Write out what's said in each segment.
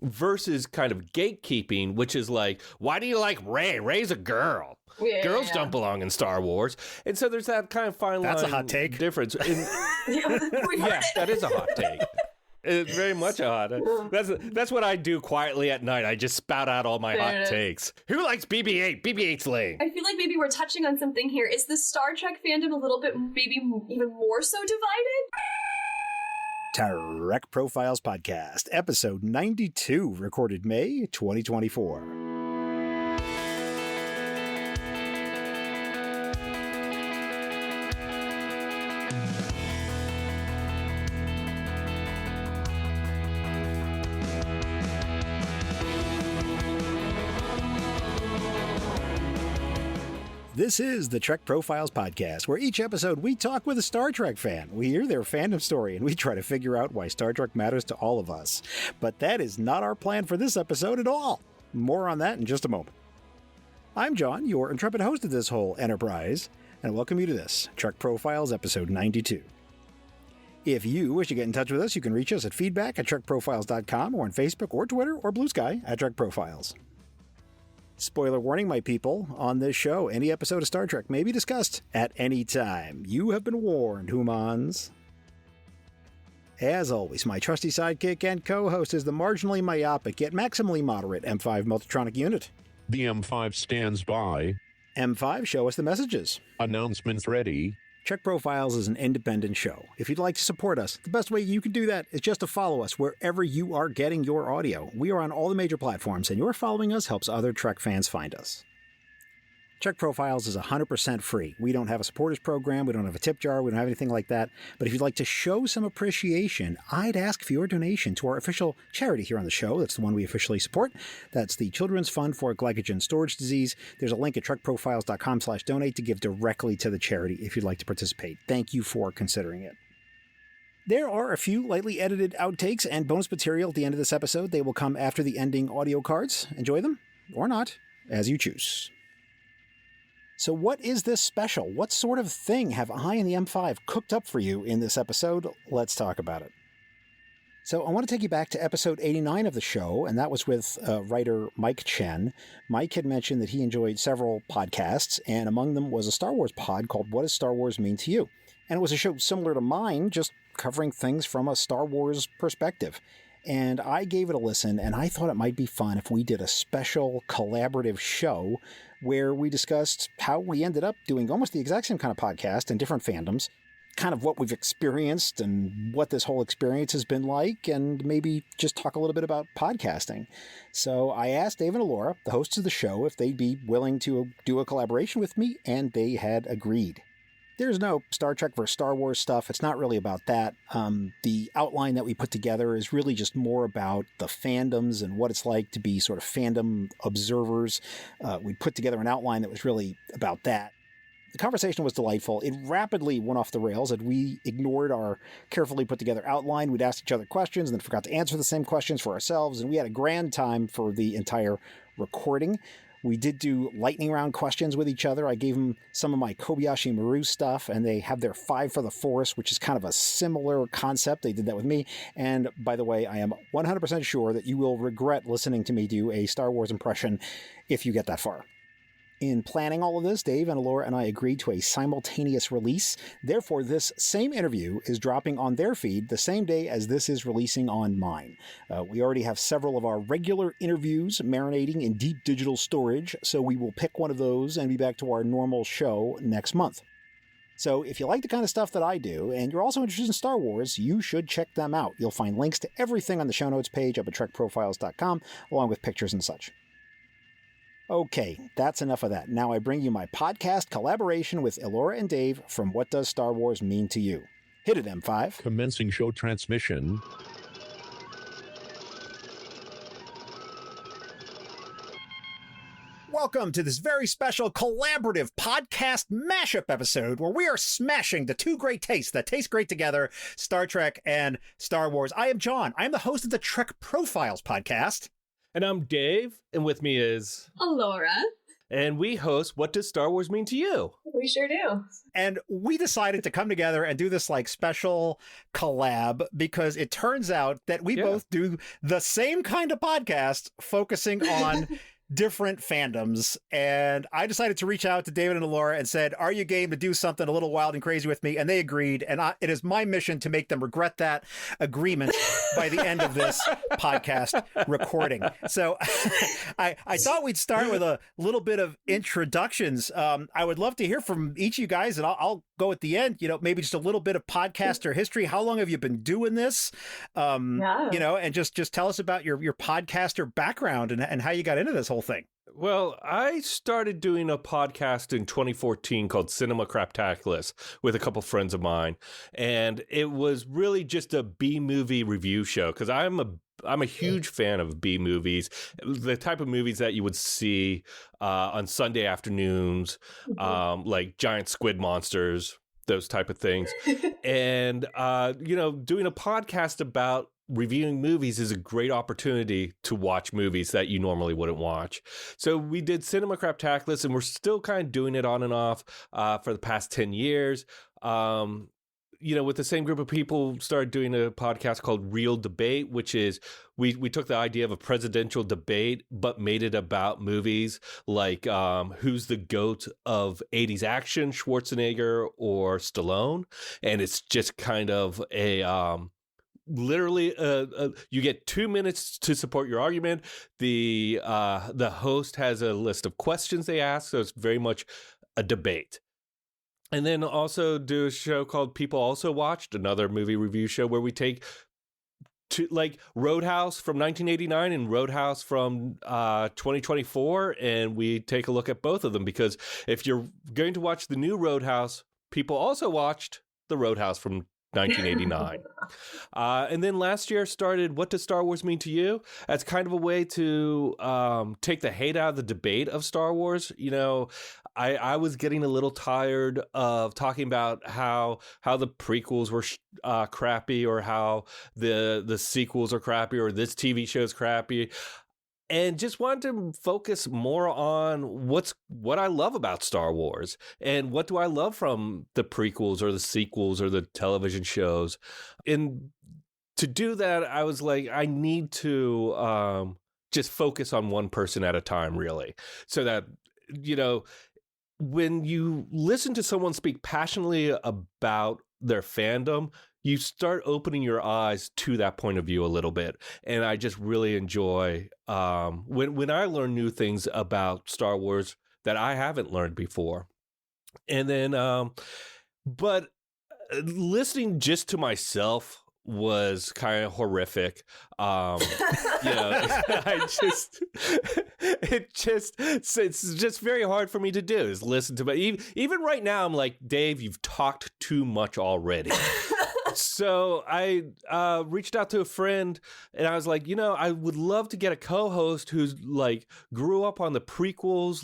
versus kind of gatekeeping, which is like, why do you like Rey? Rey's a girl. Yeah. Girls don't belong in Star Wars. And so there's that kind of fine That's a line hot take. difference. Yeah, That is a hot take. It's very much a hot take. That's what I do quietly at night. I just spout out all my hot takes. Who likes BB-8? BB-8's lame. I feel like maybe we're touching on something here. Is the Star Trek fandom a little bit, maybe even more so divided? Trek Profiles Podcast, episode 92, recorded May 2024. This is the Trek Profiles Podcast, where each episode we talk with a Star Trek fan. We hear their fandom story, and we try to figure out why Star Trek matters to all of us. But that is not our plan for this episode at all. More on that in just a moment. I'm John, your intrepid host of this whole enterprise, and I welcome you to this, Trek Profiles episode 92. If you wish to get in touch with us, you can reach us at feedback@trekprofiles.com or on Facebook or Twitter or Blue Sky at Trek Profiles. Spoiler warning, my people, on this show, any episode of Star Trek may be discussed at any time. You have been warned, humans. As always, my trusty sidekick and co-host is the marginally myopic yet maximally moderate M5 Multitronic unit. The M5 stands by. M5, show us the messages. Announcements ready. Trek Profiles is an independent show. If you'd like to support us, the best way you can do that is just to follow us wherever you are getting your audio. We are on all the major platforms, and your following us helps other Trek fans find us. Trek Profiles is 100% free. We don't have a supporters program, we don't have a tip jar, we don't have anything like that. But if you'd like to show some appreciation, I'd ask for your donation to our official charity here on the show. That's the one we officially support. That's the Children's Fund for Glycogen Storage Disease. There's a link at trekprofiles.com/donate to give directly to the charity if you'd like to participate. Thank you for considering it. There are a few lightly edited outtakes and bonus material at the end of this episode. They will come after the ending audio cards. Enjoy them, or not, as you choose. So what is this special? What sort of thing have I and the M5 cooked up for you in this episode? Let's talk about it. So I want to take you back to episode 89 of the show, and that was with writer Mike Chen. Mike had mentioned that he enjoyed several podcasts, and among them was a Star Wars pod called What Does Star Wars Mean to You? And it was a show similar to mine, just covering things from a Star Wars perspective. And I gave it a listen, and I thought it might be fun if we did a special collaborative show where we discussed how we ended up doing almost the exact same kind of podcast in different fandoms, kind of what we've experienced and what this whole experience has been like, and maybe just talk a little bit about podcasting. So I asked Dave and Alora, the hosts of the show, if they'd be willing to do a collaboration with me, and they had agreed. There's no Star Trek versus Star Wars stuff. It's not really about that. The outline that we put together is really just more about the fandoms and what it's like to be sort of fandom observers. We put together an outline that was really about that. The conversation was delightful. It rapidly went off the rails, and we ignored our carefully put together outline. We'd asked each other questions and then forgot to answer the same questions for ourselves, and we had a grand time for the entire recording. We did do lightning round questions with each other. I gave them some of my Kobayashi Maru stuff, and they have their 5 for the Force, which is kind of a similar concept. They did that with me. And by the way, I am 100% sure that you will regret listening to me do a Star Wars impression if you get that far. In planning all of this, Dave and Alora and I agreed to a simultaneous release. Therefore, this same interview is dropping on their feed the same day as this is releasing on mine. We already have several of our regular interviews marinating in deep digital storage, so we will pick one of those and be back to our normal show next month. So if you like the kind of stuff that I do, and you're also interested in Star Wars, you should check them out. You'll find links to everything on the show notes page up at trekprofiles.com, along with pictures and such. Okay, that's enough of that. Now I bring you my podcast collaboration with Alora and Dave from What Does Star Wars Mean to You? Hit it, M5. Commencing show transmission. Welcome to this very special collaborative podcast mashup episode where we are smashing the two great tastes that taste great together, Star Trek and Star Wars. I am John. I am the host of the Trek Profiles podcast. And I'm Dave, and with me is... Alora. and we host What Does Star Wars Mean to You? We sure do. And we decided to come together and do this like special collab because it turns out that we both do the same kind of podcast focusing on different fandoms. And I decided to reach out to David and Laura and said, are you game to do something a little wild and crazy with me? And they agreed. And it is my mission to make them regret that agreement by the end of this podcast recording. So I thought we'd start with a little bit of introductions. I would love to hear from each of you guys, and I'll go at the end, maybe just a little bit of podcaster history. How long have you been doing this? And just tell us about your podcaster background and how you got into this whole thing. Well, I started doing a podcast in 2014 called Cinema Craptaculous with a couple friends of mine. And it was really just a B-movie review show because I'm a huge fan of B movies, the type of movies that you would see on Sunday afternoons, like giant squid monsters, those type of things. And, doing a podcast about reviewing movies is a great opportunity to watch movies that you normally wouldn't watch. So we did Cinema Craptaculous, and we're still kind of doing it on and off for the past 10 years. With the same group of people, started doing a podcast called Real Debate, which is we took the idea of a presidential debate, but made it about movies like who's the GOAT of 80s action, Schwarzenegger or Stallone. And it's just kind of a... literally you get 2 minutes to support your argument. The host has a list of questions they ask, so it's very much a debate. And then also do a show called People Also Watched, another movie review show where we take like Roadhouse from 1989 and Roadhouse from 2024, and we take a look at both of them, because if you're going to watch the new Roadhouse, people also watched the Roadhouse from 1989. And then last year started What Does Star Wars Mean to You? As kind of a way to take the hate out of the debate of Star Wars. I was getting a little tired of talking about how the prequels were crappy, or how the sequels are crappy, or this TV show is crappy. And just wanted to focus more on what I love about Star Wars, and what do I love from the prequels or the sequels or the television shows. And to do that, I was like, I need to just focus on one person at a time, really, so that, when you listen to someone speak passionately about their fandom, you start opening your eyes to that point of view a little bit. And I just really enjoy when I learn new things about Star Wars that I haven't learned before. And then, but listening just to myself was kind of horrific. It's just very hard for me to do, is listen to, but even right now, I'm like, Dave, you've talked too much already. So I reached out to a friend, and I was like, I would love to get a co-host who's like grew up on the prequels,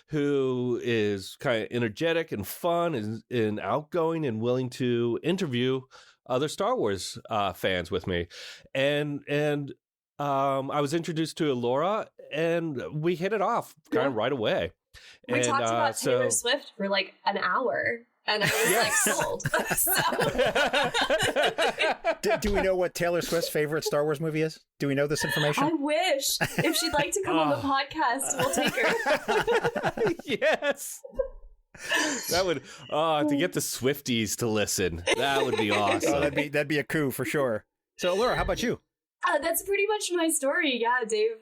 who is kind of energetic and fun and outgoing and willing to interview other Star Wars fans with me. And I was introduced to Laura, and we hit it off kind of right away. We talked about Taylor Swift for like an hour. And I was like, sold. Do we know what Taylor Swift's favorite Star Wars movie is? Do we know this information? I wish. If she'd like to come on the podcast, we'll take her. Yes. That would, to get the Swifties to listen, that would be awesome. Oh, that'd be a coup for sure. So, Laura, how about you? That's pretty much my story. Yeah, Dave.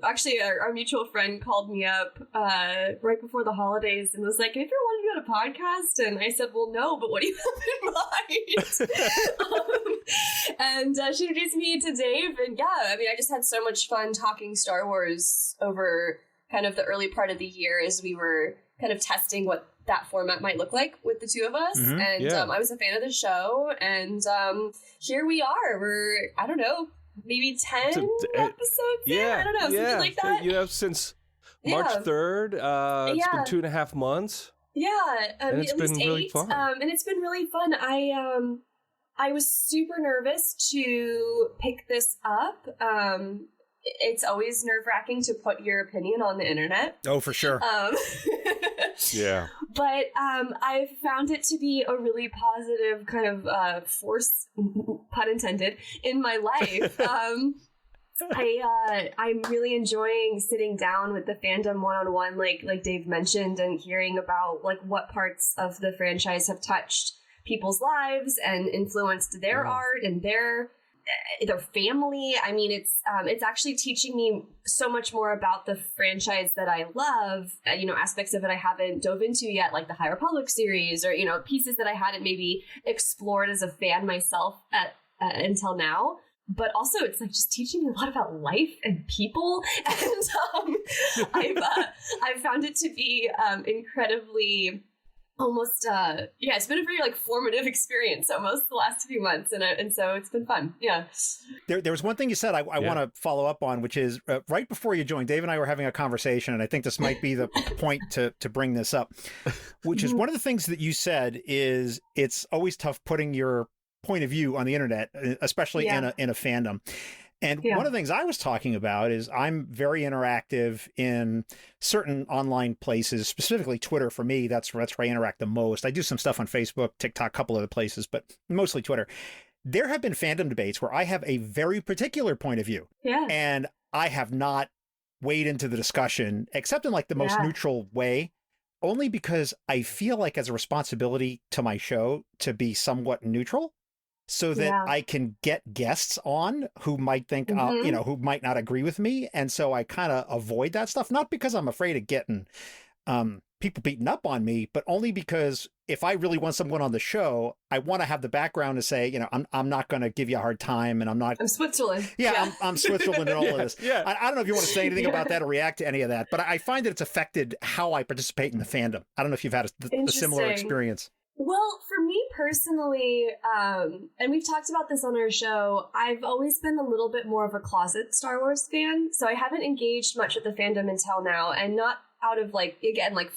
Actually, our mutual friend called me up right before the holidays and was like, "Have you ever wanted to go to a podcast?" And I said, "Well, no, but what do you have in mind?" And she introduced me to Dave, and yeah, I mean, I just had so much fun talking Star Wars over kind of the early part of the year as we were kind of testing what that format might look like with the two of us. Mm-hmm. And I was a fan of the show, and here we are. We're, I don't know, maybe 10 episodes in? I don't know, something like that. Since March 3rd, it's been 2.5 months. Yeah, and it's been really fun. And it's been really fun. I was super nervous to pick this up. it's always nerve-wracking to put your opinion on the internet. Oh, for sure. Yeah. But I've found it to be a really positive kind of force, pun intended, in my life. I'm really enjoying sitting down with the fandom one-on-one, like Dave mentioned, and hearing about like what parts of the franchise have touched people's lives and influenced their art and their family. I mean, it's actually teaching me so much more about the franchise that I love, aspects of it I haven't dove into yet, like the High Republic series, or, pieces that I hadn't maybe explored as a fan myself until now. But also it's like just teaching me a lot about life and people. And I've found it to be incredibly almost it's been a very like formative experience almost the last few months, and so it's been fun. There was one thing you said I want to follow up on, which is right before you joined, Dave and I were having a conversation, and I think this might be the point to bring this up, which is one of the things that you said is it's always tough putting your point of view on the internet, especially in a fandom. And one of the things I was talking about is I'm very interactive in certain online places, specifically Twitter for me. That's where I interact the most. I do some stuff on Facebook, TikTok, a couple other places, but mostly Twitter. There have been fandom debates where I have a very particular point of view. Yeah. And I have not weighed into the discussion, except in like the most neutral way, only because I feel like as a responsibility to my show to be somewhat neutral, so that I can get guests on who might think, who might not agree with me. And so I kind of avoid that stuff, not because I'm afraid of getting people beating up on me, but only because if I really want someone on the show, I want to have the background to say, I'm not going to give you a hard time, and I'm Switzerland. Yeah, I'm Switzerland and all of this. Yeah. I don't know if you want to say anything about that or react to any of that, but I find that it's affected how I participate in the fandom. I don't know if you've had a similar experience. Well, for me personally, and we've talked about this on our show, I've always been a little bit more of a closet Star Wars fan. So I haven't engaged much with the fandom until now, and not out of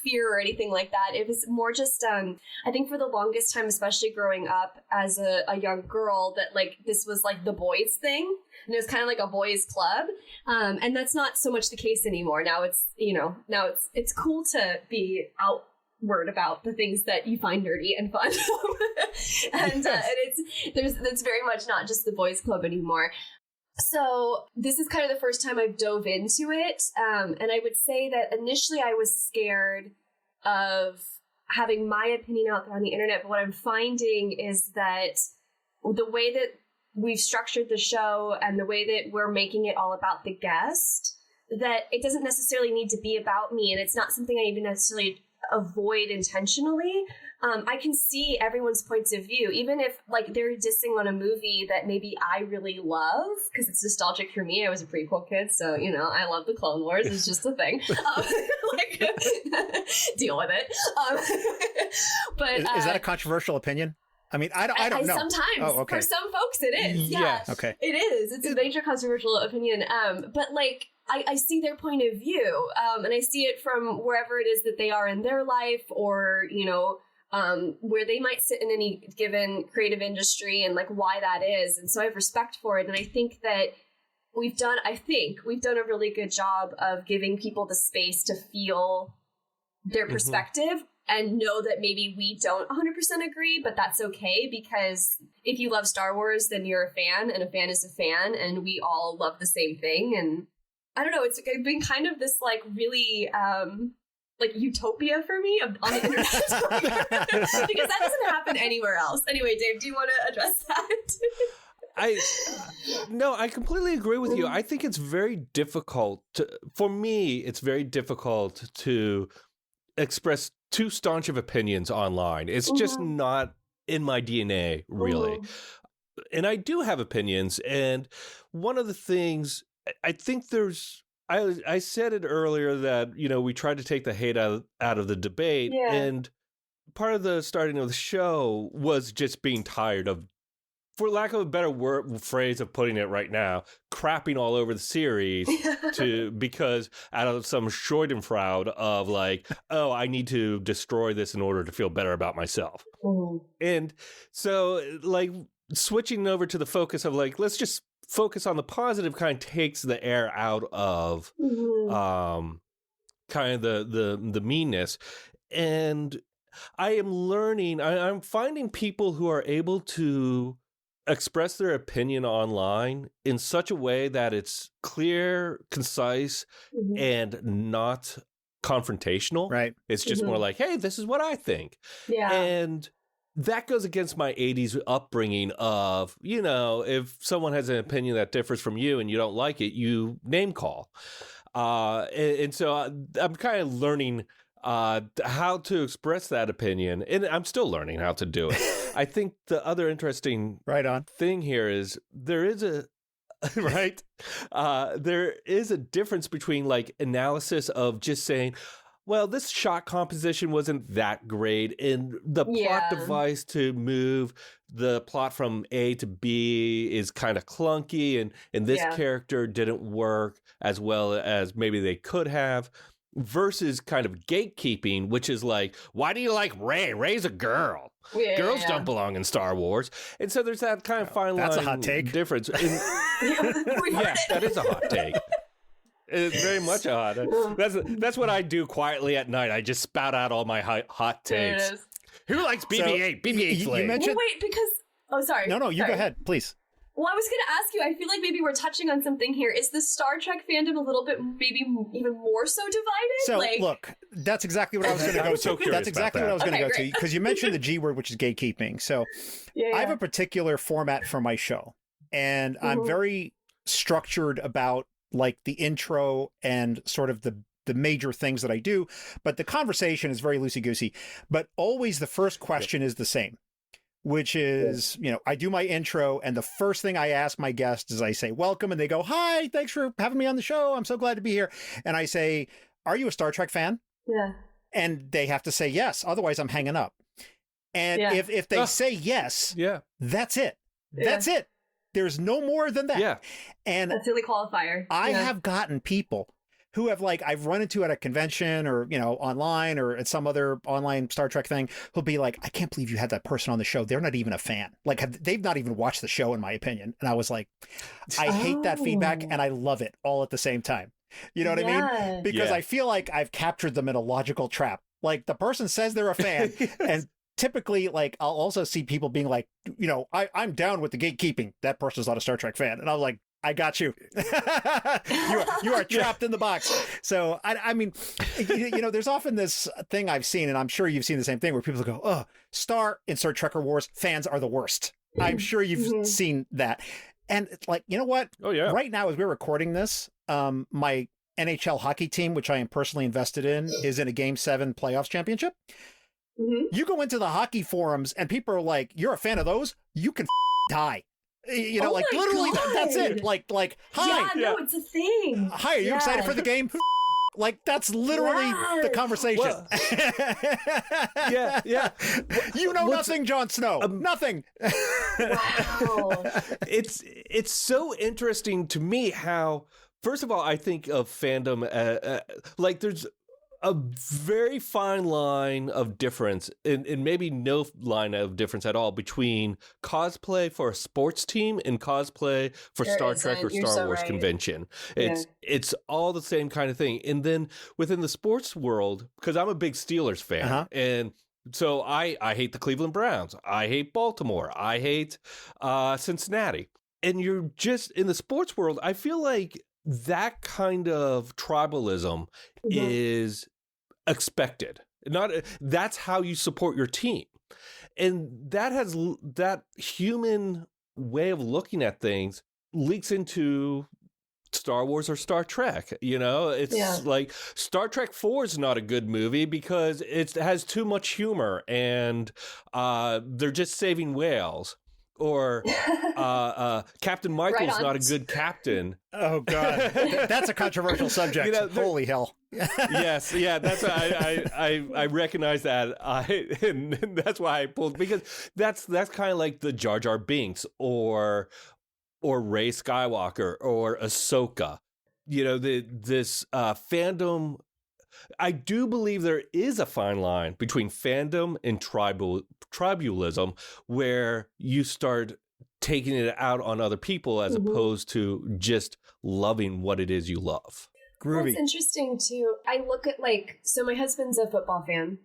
fear or anything like that. It was more just, I think for the longest time, especially growing up as a young girl, that like this was like the boys thing. And it was kind of like a boys club. And that's not so much the case anymore. Now it's, it's cool to be outward about the things that you find nerdy and fun. And it's very much not just the boys club anymore. So this is kind of the first time I've dove into it. And I would say that initially I was scared of having my opinion out there on the internet. But what I'm finding is that the way that we've structured the show and the way that we're making it all about the guest, that it doesn't necessarily need to be about me. And it's not something I even necessarily avoid intentionally. I can see everyone's points of view, even if like they're dissing on a movie that maybe I really love because it's nostalgic for me. I was a prequel kid, so I love the Clone Wars. It's just a thing. Deal with it. But is that a controversial opinion? I mean, I don't know. Sometimes, okay. For some folks, it is. Yeah, yes. Okay. It is. It's a major controversial opinion. But like, I see their point of view, and I see it from wherever it is that they are in their life, or where they might sit in any given creative industry, and like why that is. And so I have respect for it, and I think that we've done a really good job of giving people the space to feel their perspective. And know that maybe we don't 100% agree, but that's okay, because if you love Star Wars, then you're a fan, and a fan is a fan, and we all love the same thing. And I don't know, it's been kind of this like really like utopia for me on the internet, because that doesn't happen anywhere else. Anyway, Dave, do you want to address that? No, I completely agree with you. I think it's very difficult for me. It's very difficult to express too staunch of opinions online. It's just not in my DNA, really. And I do have opinions. And one of the things, I think I said it earlier that, we tried to take the hate out of the debate. Yeah. And part of the starting of the show was just being tired of, for lack of a better phrase of putting it right now, crapping all over the series because out of some schadenfreude of like, oh, I need to destroy this in order to feel better about myself. And so like switching over to the focus of like, let's just focus on the positive kind of takes the air out of kind of the meanness. And I am learning, I'm finding people who are able to express their opinion online in such a way that it's clear, concise, and not confrontational. Right. It's just more like, hey, this is what I think. Yeah. And that goes against my 80s upbringing of, you know, if someone has an opinion that differs from you and you don't like it, you name call. And so I'm kind of learning how to express that opinion, and I'm still learning how to do it. I think the other interesting thing here is there is a right. There is a difference between like analysis of just saying, well, this shot composition wasn't that great, and the plot device to move the plot from A to B is kind of clunky, and this character didn't work as well as maybe they could have, versus kind of gatekeeping, which is like, why do you like Rey? Rey's a girl. Girls don't belong in Star Wars. And so there's that kind of fine line. That's a hot take. Difference. Yeah, that is a hot take. It's very much a hot. That's what I do quietly at night. I just spout out all my hot takes. Who likes BB-8? BB-8's lame. You mentioned... Well, wait, because... Oh, sorry. No, you go ahead, please. Well, I was going to ask you, I feel like maybe we're touching on something here. Is the Star Trek fandom a little bit, maybe even more so divided? So, look, that's exactly what I was going to go to. That's exactly what I was going to go to. Because you mentioned the G word, which is gatekeeping. So, I have a particular format for my show. And I'm very structured about, like, the intro and sort of the major things that I do. But the conversation is very loosey-goosey. But always the first question is the same, which is, you know, I do my intro, and the first thing I ask my guests is I say, welcome, and they go, hi, thanks for having me on the show. I'm so glad to be here. And I say, are you a Star Trek fan? Yeah. And they have to say yes. Otherwise, I'm hanging up. And if they say yes, that's it. That's it. There's no more than that. Yeah. And that's the only qualifier. I have gotten people who have, like, I've run into at a convention or, you know, online or at some other online Star Trek thing, who'll be like, I can't believe you had that person on the show. They're not even a fan. Like, they've not even watched the show, in my opinion. And I was like, I hate that feedback, and I love it all at the same time. You know what I mean? Because I feel like I've captured them in a logical trap. Like, the person says they're a fan, and typically, like, I'll also see people being like, you know, I'm down with the gatekeeping. That person's not a Star Trek fan. And I'm like, I got you. You are trapped in the box. So, I mean, you know, there's often this thing I've seen, and I'm sure you've seen the same thing, where people go, oh, Star Trekker Wars fans are the worst. I'm sure you've seen that. And it's like, you know what? Oh, yeah. Right now, as we're recording this, my NHL hockey team, which I am personally invested in, is in a Game 7 playoffs championship. You go into the hockey forums, and people are like, you're a fan of those? You can die. You know, like, literally, that's it. Like, hi. Yeah, no, it's a thing. Hi, are you excited for the game? Like, that's literally the conversation. Well, yeah. You know nothing, Jon Snow. Nothing. Wow. It's so interesting to me how, first of all, I think of fandom, like, there's a very fine line of difference, and maybe no line of difference at all, between cosplay for a sports team and cosplay for Star Trek or Star Wars convention. It's all the same kind of thing. And then within the sports world, because I'm a big Steelers fan, and so I hate the Cleveland Browns. I hate Baltimore. I hate Cincinnati. And you're just, in the sports world, I feel like that kind of tribalism is expected. That's how you support your team. And that human way of looking at things leaks into Star Wars or Star Trek. You know, it's like Star Trek 4 is not a good movie because it has too much humor, and they're just saving whales. Or Captain Michael's not a good captain. Oh, God. That's a controversial subject. You know, holy hell. Yes, that's why I recognize that. And that's why I pulled, because that's kind of like the Jar Jar Binks or Rey Skywalker or Ahsoka. You know, this fandom. I do believe there is a fine line between fandom and tribalism, where you start taking it out on other people as opposed to just loving what it is you love. Groovy. Well, it's interesting too. I look at so my husband's a football fan,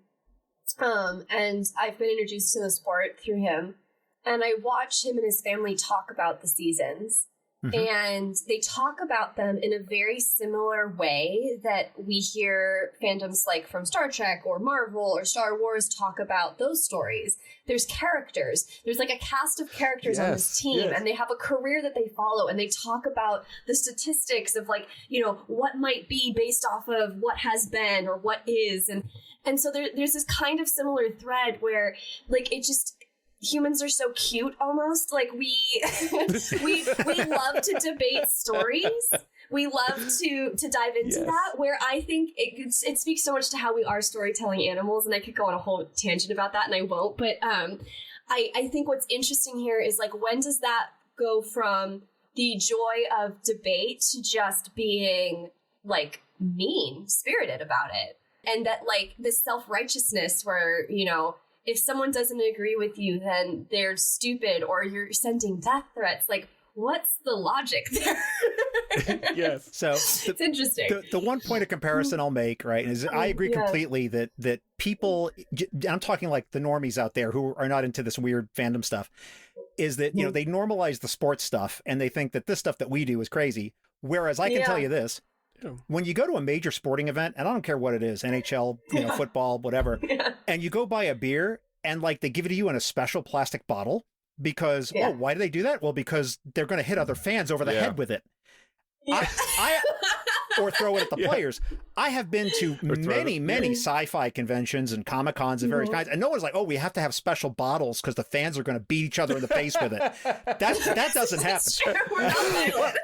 and I've been introduced to the sport through him, and I watch him and his family talk about the seasons. And they talk about them in a very similar way that we hear fandoms like from Star Trek or Marvel or Star Wars talk about those stories. There's characters. There's like a cast of characters on this team, and they have a career that they follow, and they talk about the statistics of what might be based off of what has been or what is. And so there's this kind of similar thread where humans are so cute almost. We love to debate stories. We love to dive into that, where I think it speaks so much to how we are storytelling animals, and I could go on a whole tangent about that, and I won't. But I think what's interesting here is when does that go from the joy of debate to just being mean-spirited about it? And that this self-righteousness where, if someone doesn't agree with you, then they're stupid or you're sending death threats. What's the logic there? Yes. So it's interesting. The one point of comparison I'll make, right, is I agree completely that people, I'm talking like the normies out there who are not into this weird fandom stuff, is that, they normalize the sports stuff and they think that this stuff that we do is crazy. Whereas I can tell you this, when you go to a major sporting event, and I don't care what it is, NHL, football, whatever, and you go buy a beer and they give it to you in a special plastic bottle because, why do they do that? Well, because they're going to hit other fans over the head with it. Or throw it at the players. I have been to many sci-fi conventions and Comic-Cons of various kinds, and no one's like, we have to have special bottles because the fans are going to beat each other in the face with it. That doesn't happen.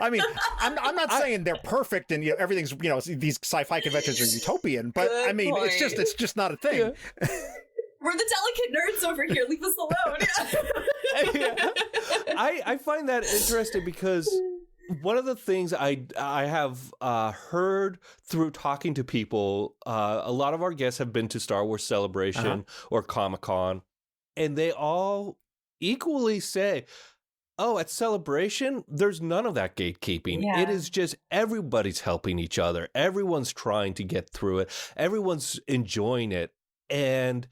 I mean, I'm not saying they're perfect and everything's these sci-fi conventions are utopian, but I mean, it's just not a thing. Yeah. We're the delicate nerds over here. Leave us alone. I find that interesting because one of the things I have heard through talking to people, a lot of our guests have been to Star Wars Celebration or Comic-Con, and they all equally say, at Celebration, there's none of that gatekeeping. Yeah. It is just everybody's helping each other. Everyone's trying to get through it. Everyone's enjoying it. And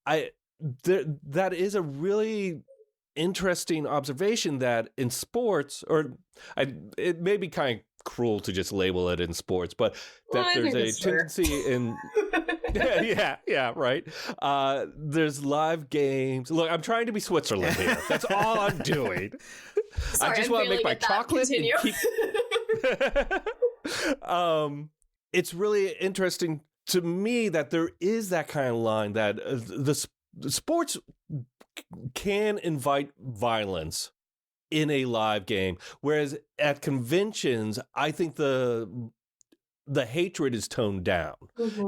that is a really interesting observation that in sports, it may be kind of cruel to just label it in sports, but that there's a tendency in right. There's live games. Look, I'm trying to be Switzerland here. That's all I'm doing. Sorry, I just want to make my chocolate and keep. It's really interesting to me that there is that kind of line that the sports can invite violence in a live game, whereas at conventions, I think the hatred is toned down.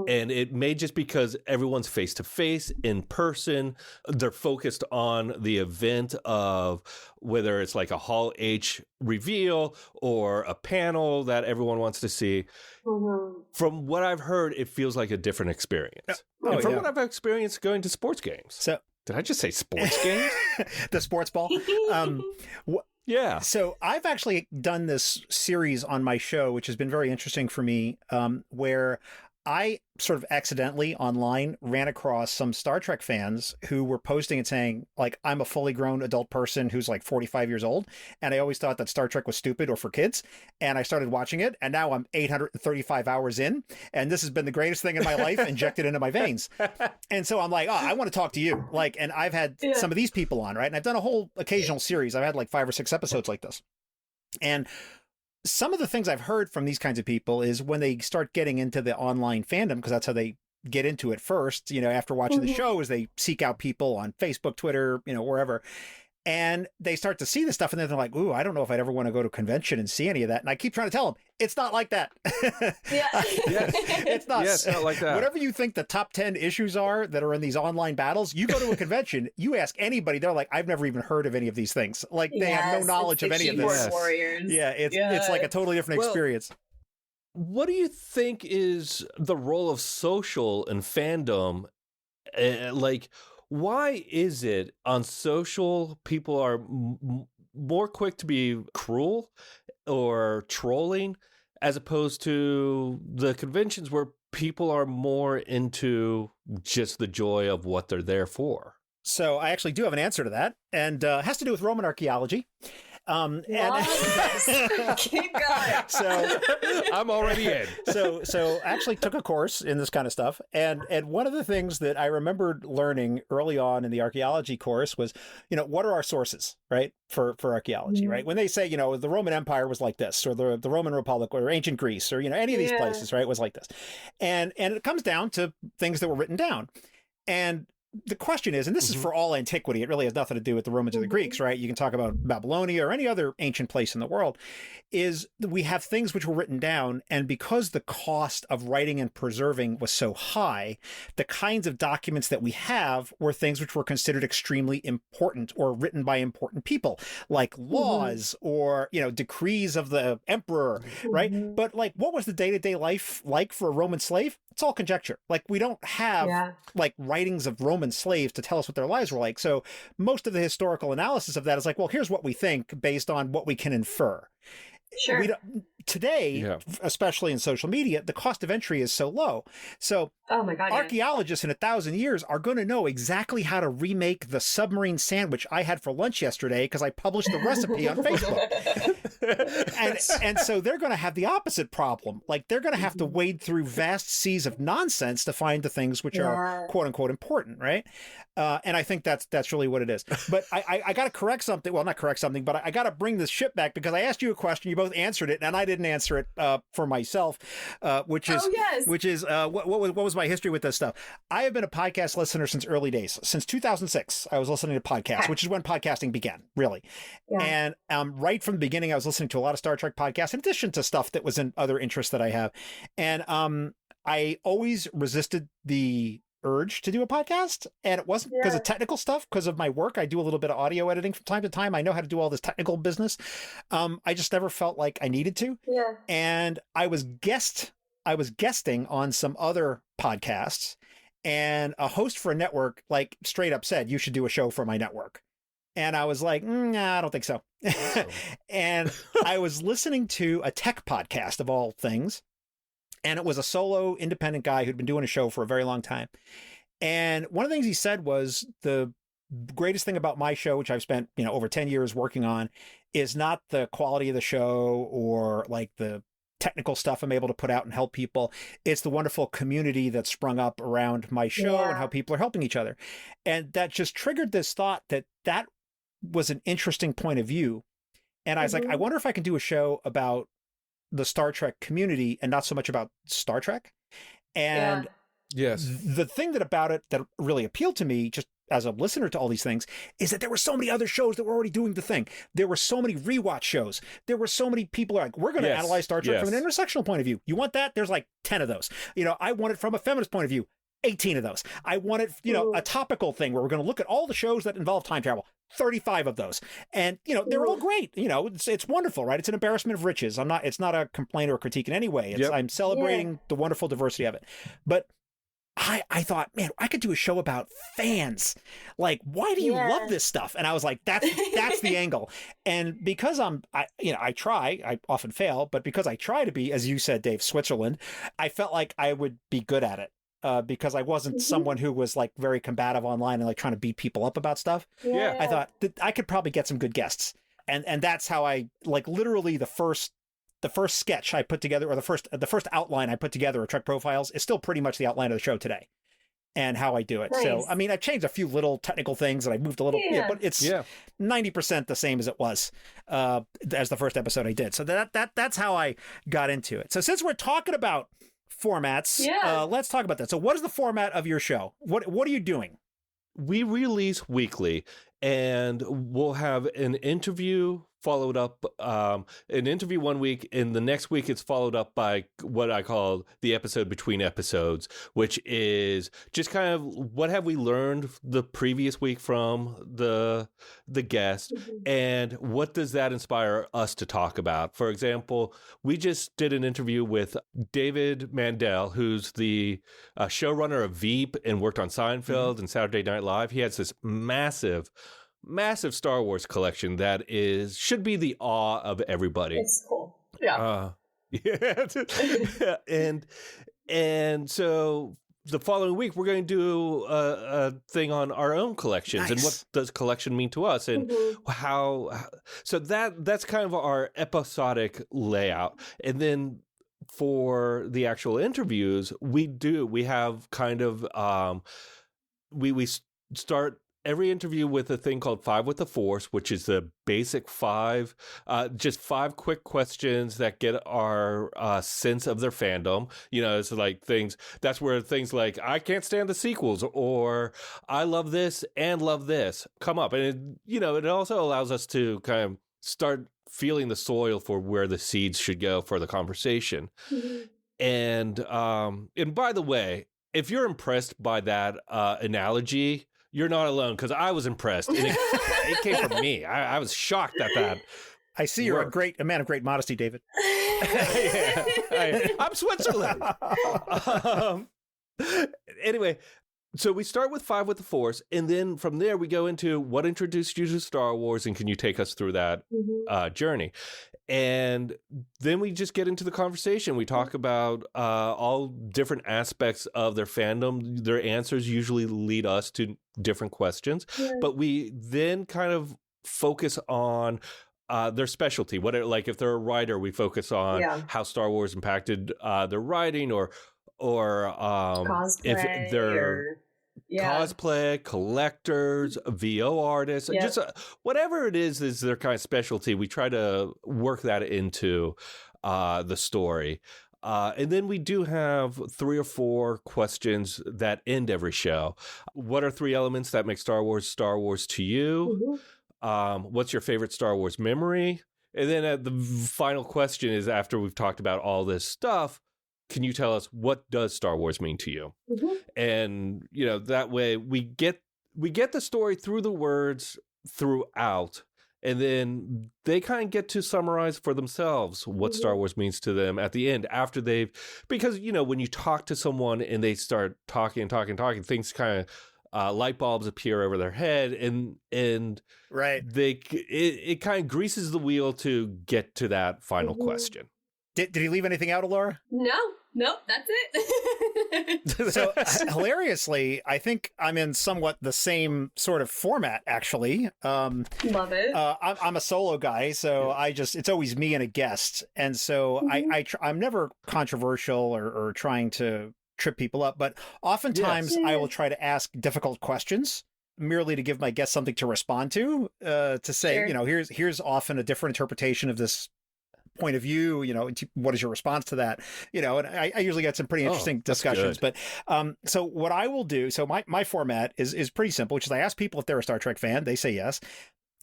And it may just because everyone's face to face in person. They're focused on the event of whether it's like a Hall H reveal or a panel that everyone wants to see. From what I've heard, it feels like a different experience. And from what I've experienced going to sports games. So did I just say sports games? The sports ball. Yeah. So I've actually done this series on my show, which has been very interesting for me, where I sort of accidentally online ran across some Star Trek fans who were posting and saying, I'm a fully grown adult person who's 45 years old. And I always thought that Star Trek was stupid or for kids. And I started watching it. And now I'm 835 hours in. And this has been the greatest thing in my life injected into my veins. And so I'm like, I want to talk to you. And I've had some of these people on, right? And I've done a whole occasional series. I've had 5 or 6 episodes like this. And some of the things I've heard from these kinds of people is when they start getting into the online fandom, because that's how they get into it first, after watching the show, is they seek out people on Facebook, Twitter, wherever. And they start to see this stuff and then they're like, ooh, I don't know if I'd ever want to go to a convention and see any of that. And I keep trying to tell them, it's not like that. It's not. Yes, not like that. Whatever you think the top 10 issues are that are in these online battles, you go to a convention, you ask anybody, they're like, I've never even heard of any of these things. They have no knowledge of any of this. Warriors. Yeah, it's like a totally different experience. What do you think is the role of social and fandom? Why is it on social people are more quick to be cruel or trolling, as opposed to the conventions where people are more into just the joy of what they're there for. So I actually do have an answer to that, and it has to do with Roman archaeology. Keep going. So I'm already in. So I actually took a course in this kind of stuff, and one of the things that I remembered learning early on in the archaeology course was, what are our sources, right, for archaeology, right? When they say, the Roman Empire was like this, or the Roman Republic, or ancient Greece, or any of these places, right, was like this, and it comes down to things that were written down, and the question is, and this is for all antiquity, it really has nothing to do with the Romans or the Greeks, right? You can talk about Babylonia or any other ancient place in the world, is we have things which were written down, and because the cost of writing and preserving was so high, the kinds of documents that we have were things which were considered extremely important or written by important people, like laws or, decrees of the emperor, right? But like, what was the day-to-day life like for a Roman slave? It's all conjecture. Like, we don't have like writings of Roman slaves to tell us what their lives were like. So most of the historical analysis of that is like, well, here's what we think based on what we can infer. Sure. Today, especially in social media, the cost of entry is so low. So oh my God, archaeologists in 1,000 years are going to know exactly how to remake the submarine sandwich I had for lunch yesterday because I published the recipe on Facebook. and so they're going to have the opposite problem. Like, they're going to have to wade through vast seas of nonsense to find the things which are quote unquote important, right? And I think that's really what it is. But I got to correct something. Well, not correct something, but I got to bring this ship back because I asked you a question. You both answered it, and I didn't answer it for myself, which is what was my history with this stuff. I have been a podcast listener since early days. Since 2006, I was listening to podcasts, which is when podcasting began, really. Yeah. And right from the beginning, I was listening to a lot of Star Trek podcasts, in addition to stuff that was in other interests that I have. And I always resisted the urge to do a podcast, and it wasn't because of technical stuff. Because of my work, I do a little bit of audio editing from time to time. I know how to do all this technical business. I just never felt like I needed to. And I was guesting on some other podcasts, and a host for a network like straight up said, you should do a show for my network. And I was like, nah, I don't think so. And I was listening to a tech podcast of all things. And it was a solo independent guy who'd been doing a show for a very long time. And one of the things he said was, the greatest thing about my show, which I've spent, over 10 years working on, is not the quality of the show or like the technical stuff I'm able to put out and help people. It's the wonderful community that's sprung up around my show and how people are helping each other. And that just triggered this thought that was an interesting point of view. And I was like, I wonder if I can do a show about the Star Trek community and not so much about Star Trek. And the thing about it that really appealed to me, just as a listener to all these things, is that there were so many other shows that were already doing the thing. There were so many rewatch shows. There were so many people like, we're going to analyze Star Trek from an intersectional point of view. You want that? There's like 10 of those. I want it from a feminist point of view. 18 of those. I want it, a topical thing where we're going to look at all the shows that involve time travel. 35 of those. And, they're all great. It's wonderful, right? It's an embarrassment of riches. It's not a complaint or a critique in any way. I'm celebrating the wonderful diversity of it. But I thought, man, I could do a show about fans. Like, why do you love this stuff? And I was like, that's the angle. And because I try, I often fail, but because I try to be, as you said, Dave, Switzerland, I felt like I would be good at it. Because I wasn't someone who was like very combative online and like trying to beat people up about stuff. I thought that I could probably get some good guests. And that's how I, like, literally the first sketch I put together, or the first outline I put together of Trek Profiles, is still pretty much the outline of the show today and how I do it. Nice. So, I mean, I've changed a few little technical things and I moved a little, but it's 90% the same as it was as the first episode I did. So that's how I got into it. So since we're talking about formats, let's talk about that. So what is the format of your show? What are you doing? We release weekly, and we'll have an interview followed up, an interview one week, and the next week it's followed up by what I call the episode between episodes, which is just kind of what have we learned the previous week from the guest, and what does that inspire us to talk about. For example, we just did an interview with David Mandel, who's the showrunner of Veep and worked on Seinfeld and Saturday Night Live. He has this massive massive Star Wars collection that should be the awe of everybody. It's cool. Yeah. Yeah. and so the following week we're going to do a thing on our own collections and what does collection mean to us and how. So that's kind of our episodic layout, and then for the actual interviews we have kind of we start every interview with a thing called 5 with the Force, which is the basic 5, just 5 quick questions that get our sense of their fandom. You know, it's like that's where things like, I can't stand the sequels, or I love this and love this come up. And, it also allows us to kind of start feeling the soil for where the seeds should go for the conversation. And by the way, if you're impressed by that analogy, you're not alone, because I was impressed. And it came from me. I was shocked at that. I see you're a man of great modesty, David. I'm Switzerland. Anyway, so we start with 5 with the Force, and then from there we go into what introduced you to Star Wars, and can you take us through that journey? And then we just get into the conversation. We talk about all different aspects of their fandom. Their answers usually lead us to different questions, but we then kind of focus on their specialty. Like if they're a writer, we focus on how Star Wars impacted their writing, or if they're cosplay, collectors, VO artists, just whatever it is their kind of specialty. We try to work that into the story. And then we do have 3 or 4 questions that end every show. What are 3 elements that make Star Wars to you? What's your favorite Star Wars memory? And then the final question is, after we've talked about all this stuff, can you tell us, what does Star Wars mean to you? And, that way we get the story through the words throughout, and then they kind of get to summarize for themselves what Star Wars means to them at the end, because, when you talk to someone and they start talking, things kind of light bulbs appear over their head, and right, it kind of greases the wheel to get to that final question. Did he leave anything out, Alora? Nope, that's it. So hilariously, I think I'm in somewhat the same sort of format, actually. Love it. I'm a solo guy, so it's always me and a guest. And so I'm never controversial or trying to trip people up, but oftentimes I will try to ask difficult questions merely to give my guest something to respond to say, here's often a different interpretation of this point of view, what is your response to that? And I usually get some pretty interesting discussions. But so what I will do, so my format is pretty simple, which is I ask people if they're a Star Trek fan, they say yes.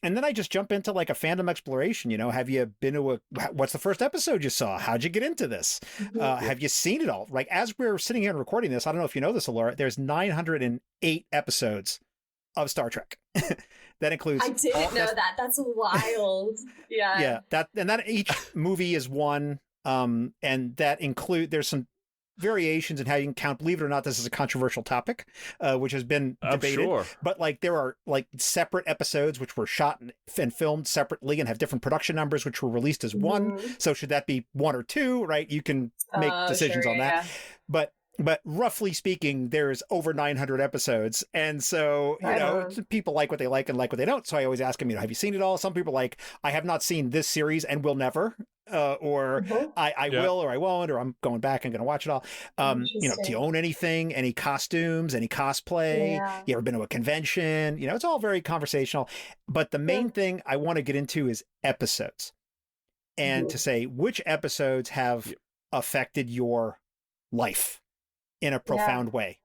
And then I just jump into like a fandom exploration. Have you been to what's the first episode you saw? How'd you get into this? Have you seen it all? Like, as we're sitting here and recording this, I don't know if you know this, Alora, there's 908 episodes of Star Trek. That includes. I didn't know that. That's wild. Yeah. Yeah. That each movie is one. And that there's some variations in how you can count. Believe it or not, this is a controversial topic, which has been debated. Sure. But like, there are like separate episodes which were shot and filmed separately and have different production numbers, which were released as one. So should that be 1 or 2? Right? You can make decisions on that. But roughly speaking, there's over 900 episodes. And so, people like what they like and like what they don't. So I always ask them, have you seen it all? Some people like, I have not seen this series and will never, or I will, or I won't, or I'm going back and going to watch it all. Do you own anything, any costumes, any cosplay? You ever been to a convention? It's all very conversational. But the main thing I want to get into is episodes, and to say which episodes have affected your life in a profound way.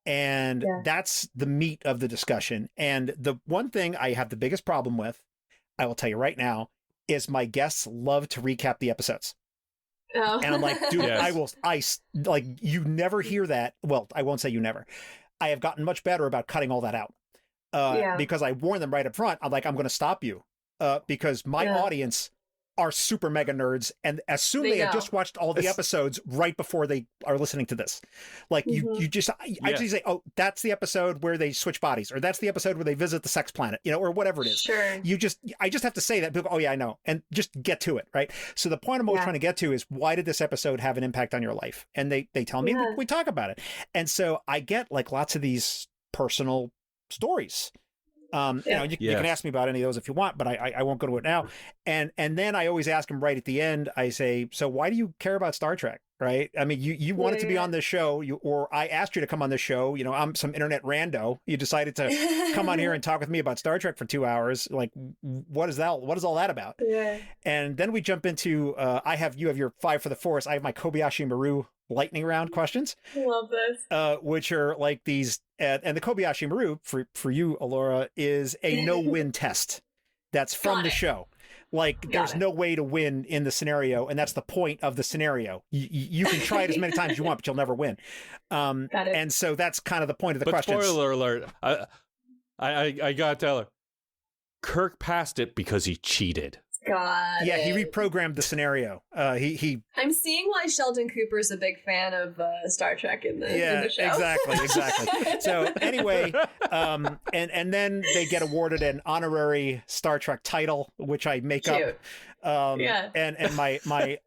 And that's the meat of the discussion. And the one thing I have the biggest problem with, I will tell you right now, is my guests love to recap the episodes. Oh. And I'm like, dude, you never hear that. Well, I won't say you never. I have gotten much better about cutting all that out. Because I warn them right up front. I'm like, I'm going to stop you. Because my audience are super mega nerds and assume They they have know. just watched all the episodes right before they are listening to this. Like you just, I just say, oh, that's the episode where they switch bodies, or that's the episode where they visit the sex planet, or whatever it is. Sure. I just have to say that. People, oh yeah, I know. And just get to it. Right. So the point I'm always trying to get to is, why did this episode have an impact on your life? And they tell me, and we talk about it. And so I get like lots of these personal stories. You can ask me about any of those if you want, but I won't go to it now. And then I always ask them right at the end. I say, so why do you care about Star Trek? Right? I mean, you wanted to be on this show, or I asked you to come on this show. I'm some internet rando. You decided to come on here and talk with me about Star Trek for 2 hours. Like, what is that? What is all that about? Yeah. And then we jump into you have your 5 for the Force. I have my Kobayashi Maru lightning round questions. Love this. Which are like these, and the Kobayashi Maru for you, Alora, is a no-win test. That's from the show. Like, there's no way to win in the scenario, and that's the point of the scenario. You can try it as many times as you want, but you'll never win. And so that's kind of the point of the question. Spoiler alert! I gotta tell her, Kirk passed it because he cheated. God. Yeah, he reprogrammed the scenario. He. I'm seeing why Sheldon Cooper's a big fan of Star Trek in the show. exactly. So anyway, and then they get awarded an honorary Star Trek title, which I make up. And my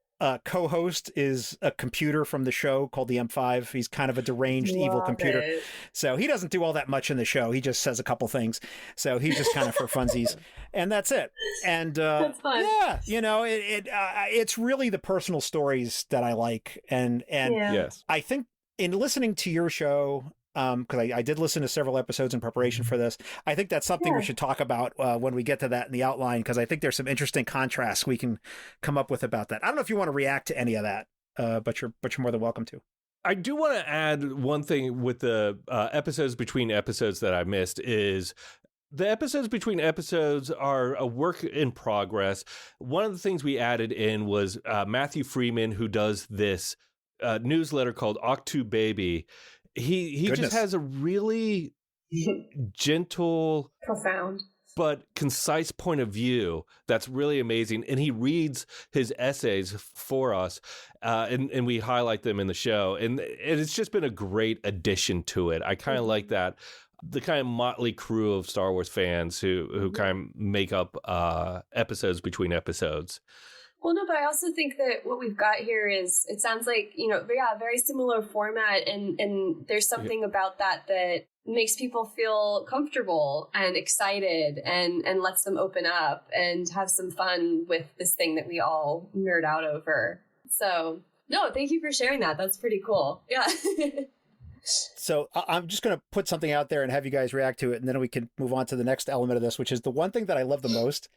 co-host is a computer from the show called the M5. He's kind of a deranged evil computer. So he doesn't do all that much in the show. He just says a couple things. So he's just kind of for funsies, and that's it. And that's fun. Yeah, it's really the personal stories that I like, and Yes, I think in listening to your show, because I did listen to several episodes in preparation for this, I think that's something we should talk about when we get to that in the outline, because I think there's some interesting contrasts we can come up with about that. I don't know if you want to react to any of that, but you're more than welcome to. I do want to add one thing with the episodes between episodes that I missed is the episodes between episodes are a work in progress. One of the things we added in was Matthew Freeman, who does this newsletter called Octu Baby. He just has a really gentle, profound, but concise point of view that's really amazing. And he reads his essays for us, and we highlight them in the show. And it's just been a great addition to it. I kind of like that. The kind of motley crew of Star Wars fans who kind of make up episodes between episodes. Well, no, but I also think that what we've got here is, it sounds like, very similar format, and there's something about that makes people feel comfortable and excited and lets them open up and have some fun with this thing that we all nerd out over. So, no, thank you for sharing that. That's pretty cool. Yeah. So I'm just going to put something out there and have you guys react to it, and then we can move on to the next element of this, which is the one thing that I love the most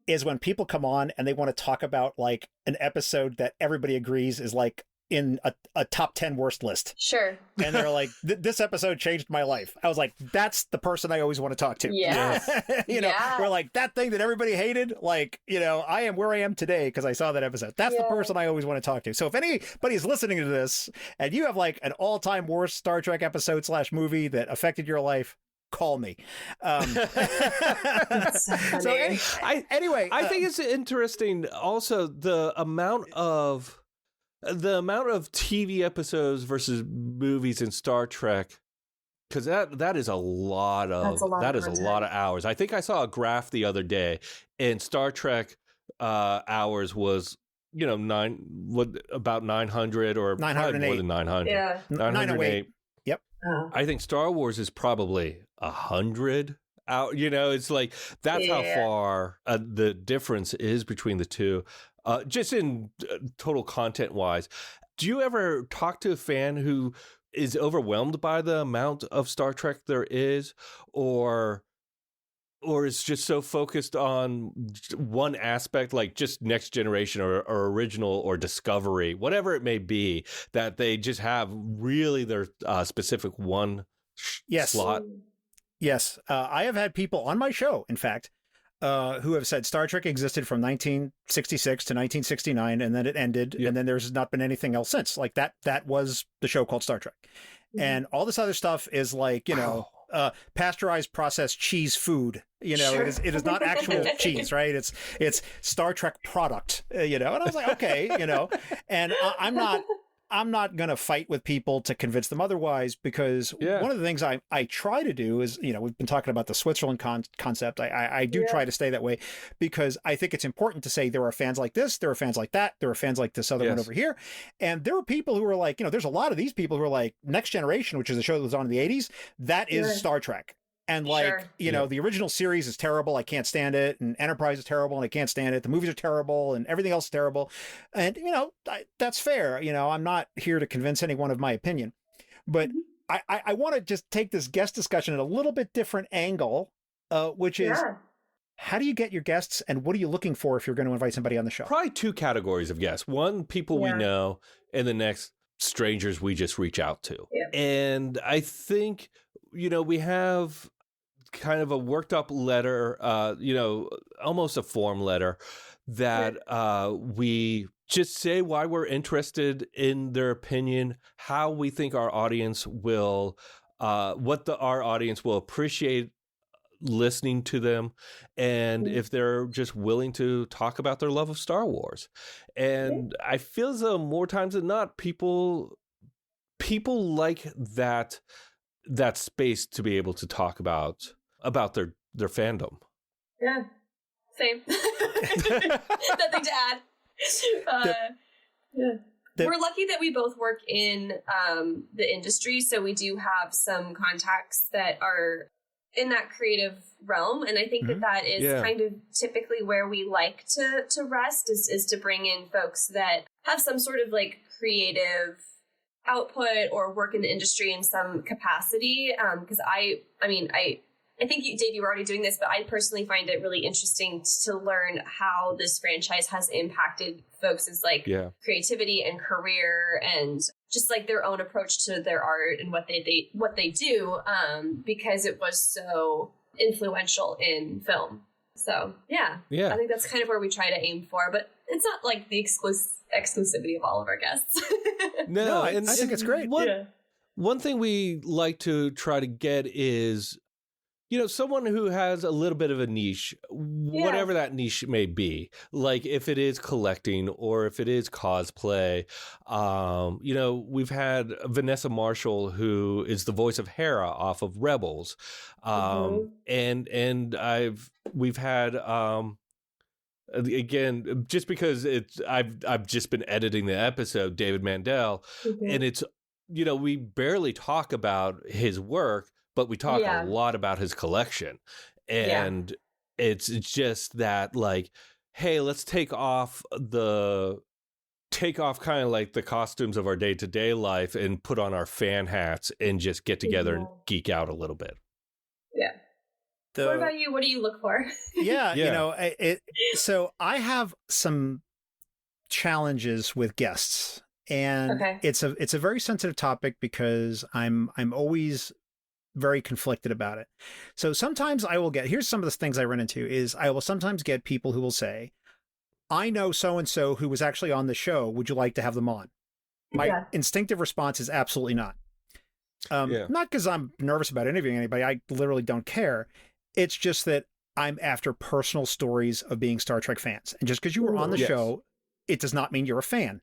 is when people come on and they want to talk about like an episode that everybody agrees is like in a top 10 worst list. Sure. And they're like, this episode changed my life. I was like, that's the person I always want to talk to. Yeah. We're like, that thing that everybody hated, like, I am where I am today because I saw that episode. That's the person I always want to talk to. So if anybody's listening to this and you have like an all-time worst Star Trek episode / movie that affected your life, call me. So anyway, I think it's interesting also the amount of TV episodes versus movies in Star Trek, because that is a lot of hours. I think I saw a graph the other day, and Star Trek hours was about 900 or 908. more than 900. Yeah, 908. Yep. Oh. I think Star Wars is probably 100 out. It's like that's how far the difference is between the two. Just in total content wise, do you ever talk to a fan who is overwhelmed by the amount of Star Trek there is, or is just so focused on one aspect, like just Next Generation or original or Discovery, whatever it may be, that they just have really their specific one slot? Yes. I have had people on my show, in fact, who have said Star Trek existed from 1966 to 1969, and then it ended, and then there's not been anything else since. Like that was the show called Star Trek. And all this other stuff is like, pasteurized processed cheese food. Sure. It is not actual cheese, right? It's Star Trek product, And I was like, okay, and I'm not going to fight with people to convince them otherwise, because one of the things I try to do is, we've been talking about the Switzerland concept. I do try to stay that way, because I think it's important to say there are fans like this, there are fans like that, there are fans like this other one over here. And there are people who are like, there's a lot of these people who are like Next Generation, which is a show that was on in the 80s. That is Star Trek. And the original series is terrible. I can't stand it. And Enterprise is terrible and I can't stand it. The movies are terrible and everything else is terrible. And, that's fair. I'm not here to convince anyone of my opinion. But I want to just take this guest discussion at a little bit different angle, which is, how do you get your guests and what are you looking for if you're going to invite somebody on the show? Probably two categories of guests. One, people we know, and the next, strangers we just reach out to. Yeah. And I think, we have kind of a worked up letter, almost a form letter that we just say why we're interested in their opinion, how we think our audience will, our audience will appreciate listening to them, and if they're just willing to talk about their love of Star Wars. And I feel as though more times than not, people like that space to be able to talk about their fandom. Yeah, same. Nothing to add. We're lucky that we both work in the industry, so we do have some contacts that are in that creative realm, and I think that is kind of typically where we like to rest is to bring in folks that have some sort of like creative output or work in the industry in some capacity. Because I think Dave, you were already doing this, but I personally find it really interesting to learn how this franchise has impacted folks' creativity and career and just like their own approach to their art and what they do, because it was so influential in film. So yeah, I think that's kind of where we try to aim for, but it's not like the exclusivity of all of our guests. No, I think it's great. One thing we like to try to get is, someone who has a little bit of a niche, whatever that niche may be, like if it is collecting or if it is cosplay. We've had Vanessa Marshall, who is the voice of Hera off of Rebels. And we've had, again, just because I've just been editing the episode, David Mandel, and it's, we barely talk about his work, but we talk a lot about his collection. And it's just that, like, hey, let's take off kind of like the costumes of our day-to-day life and put on our fan hats and just get together and geek out a little bit. Yeah. What about you? What do you look for? So I have some challenges with guests, and it's a very sensitive topic because I'm always very conflicted about it. So sometimes I will here's some of the things I run into is I will sometimes get people who will say, I know so-and-so who was actually on the show. Would you like to have them on? My instinctive response is absolutely not. Not because I'm nervous about interviewing anybody. I literally don't care. It's just that I'm after personal stories of being Star Trek fans. And just because you were on the show, it does not mean you're a fan.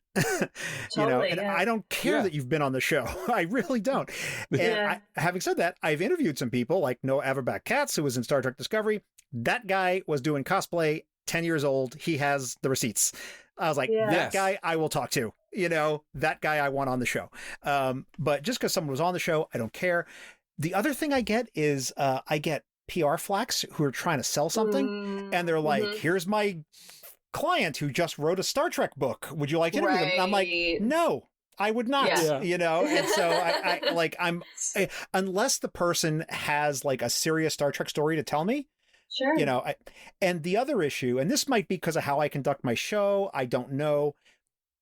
I don't care that you've been on the show. I really don't. And having said that, I've interviewed some people like Noah Averbach Katz, who was in Star Trek Discovery. That guy was doing cosplay, 10 years old. He has the receipts. I was like, that guy I will talk to. That guy I want on the show. But just because someone was on the show, I don't care. The other thing I get is I get PR flacks who are trying to sell something, and they're like, here's my client who just wrote a Star Trek book. Would you like to interview them? And I'm like, no, I would not, and so unless the person has like a serious Star Trek story to tell me, and the other issue, and this might be because of how I conduct my show, I don't know.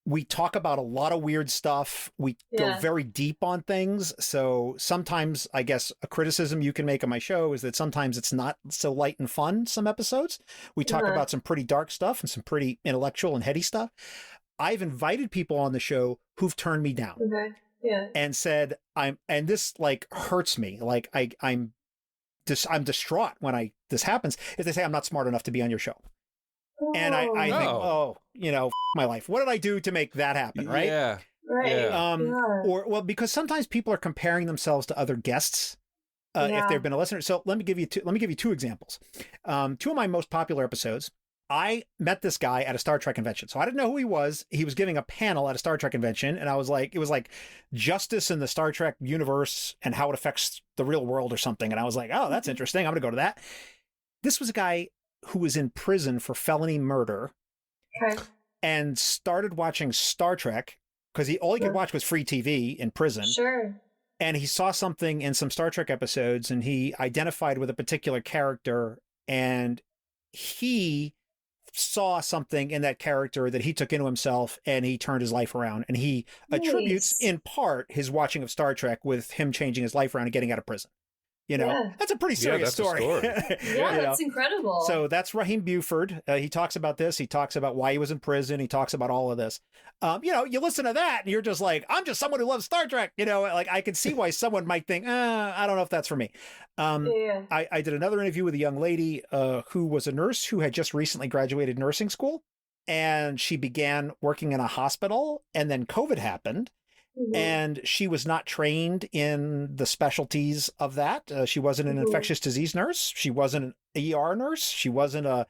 We talk about a lot of weird stuff. We go very deep on things. So sometimes, I guess, a criticism you can make on my show is that sometimes it's not so light and fun, some episodes. We talk about some pretty dark stuff and some pretty intellectual and heady stuff. I've invited people on the show who've turned me down and said, and this like hurts me. Like I'm I'm distraught when this happens, is they say I'm not smart enough to be on your show. And I think, my life. What did I do to make that happen? Right. Yeah. Right. Yeah. Because sometimes people are comparing themselves to other guests. If they've been a listener. So let me give you two examples. Two of my most popular episodes. I met this guy at a Star Trek convention. So I didn't know who he was. He was giving a panel at a Star Trek convention. And I was like, it was like justice in the Star Trek universe and how it affects the real world or something. And I was like, oh, that's interesting. I'm going to go to that. This was a guy who was in prison for felony murder and started watching Star Trek because all he could watch was free TV in prison. Sure. And he saw something in some Star Trek episodes and he identified with a particular character, and he saw something in that character that he took into himself, and he turned his life around. And he attributes in part his watching of Star Trek with him changing his life around and getting out of prison. That's a pretty serious story. That's incredible. So that's Raheem Buford. He talks about this. He talks about why he was in prison. He talks about all of this. You listen to that and you're just like, I'm just someone who loves Star Trek. Like I can see why someone might think, I don't know if that's for me. I did another interview with a young lady who was a nurse who had just recently graduated nursing school, and she began working in a hospital, and then COVID happened. And she was not trained in the specialties of that. She wasn't an infectious disease nurse. She wasn't an ER nurse. She wasn't the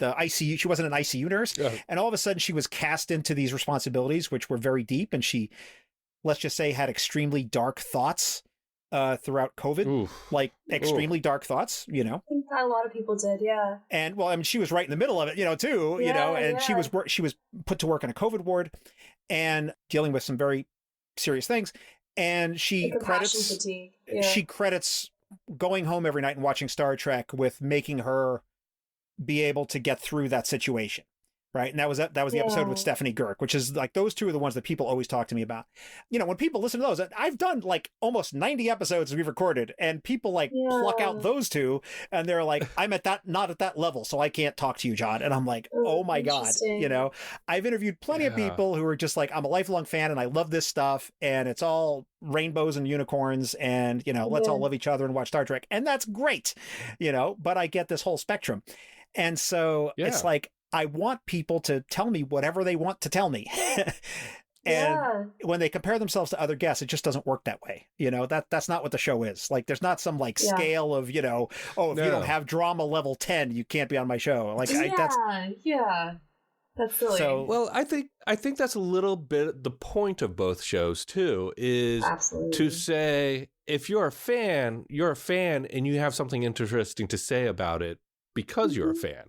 ICU. She wasn't an ICU nurse. Yeah. And all of a sudden she was cast into these responsibilities, which were very deep. And she, let's just say, had extremely dark thoughts throughout COVID, extremely dark thoughts, I think that a lot of people did. Yeah. And well, I mean, she was right in the middle of it, too, and she was put to work in a COVID ward and dealing with some very serious things, and she credits going home every night and watching Star Trek with making her be able to get through that situation, right? And that was the episode with Stephanie Girk, which is like, those two are the ones that people always talk to me about. When people listen to those, I've done like almost 90 episodes we've recorded, and people pluck out those two, and they're like, I'm not at that level, so I can't talk to you, John. And I'm like, oh my God, I've interviewed plenty of people who are just like, I'm a lifelong fan and I love this stuff, and it's all rainbows and unicorns, and let's all love each other and watch Star Trek, and that's great, but I get this whole spectrum. And so it's like, I want people to tell me whatever they want to tell me. And when they compare themselves to other guests, it just doesn't work that way. That's not what the show is. Like, there's not some scale of, if you don't have drama level 10, you can't be on my show. Like, that's silly. So, well, I think that's a little bit the point of both shows too, is to say, if you're a fan, and you have something interesting to say about it because you're a fan.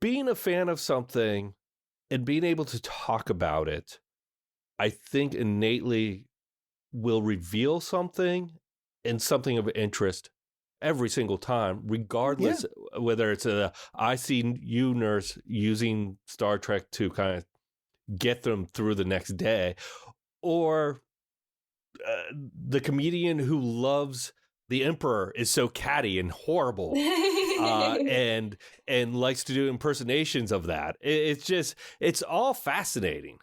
Being a fan of something and being able to talk about it, I think innately will reveal something and something of interest every single time, regardless whether it's a ICU nurse using Star Trek to kind of get them through the next day, or the comedian who loves the Emperor is so catty and horrible, and likes to do impersonations of that. It's all fascinating.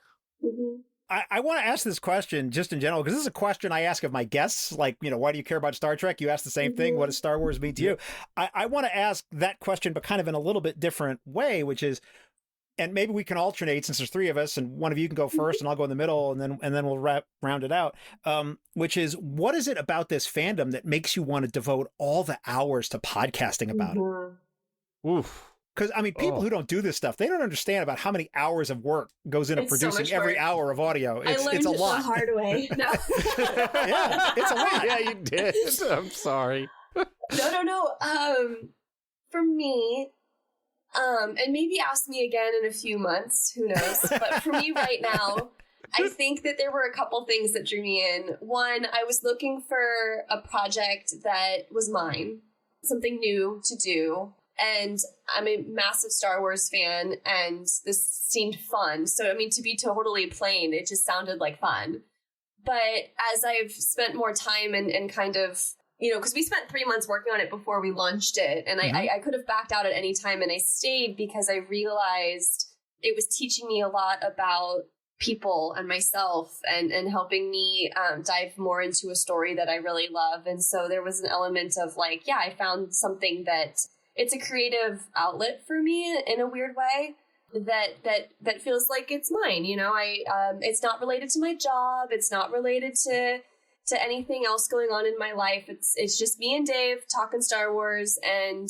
I want to ask this question just in general, because this is a question I ask of my guests. Like, why do you care about Star Trek? You ask the same thing. What does Star Wars mean to you? I want to ask that question, but kind of in a little bit different way, which is, and maybe we can alternate since there's three of us, and one of you can go first and I'll go in the middle, and then we'll round it out. Which is, what is it about this fandom that makes you want to devote all the hours to podcasting about it? Oof. Because, I mean, people who don't do this stuff, they don't understand about how many hours of work goes into producing every hour of audio. It's a lot. The hard way. No. Yeah, it's a lot. Yeah, you did. I'm sorry. No. For me, and maybe ask me again in a few months, who knows? But for me right now, I think that there were a couple things that drew me in. One, I was looking for a project that was mine, something new to do. And I'm a massive Star Wars fan, and this seemed fun. So, I mean, to be totally plain, it just sounded like fun. But as I've spent more time and kind of, because we spent 3 months working on it before we launched it, and I could have backed out at any time, and I stayed because I realized it was teaching me a lot about people and myself and helping me dive more into a story that I really love. And so there was an element of like, yeah, I found something that it's a creative outlet for me in a weird way that feels like it's mine. You know, it's not related to my job. It's not related to anything else going on in my life. It's just me and Dave talking Star Wars. And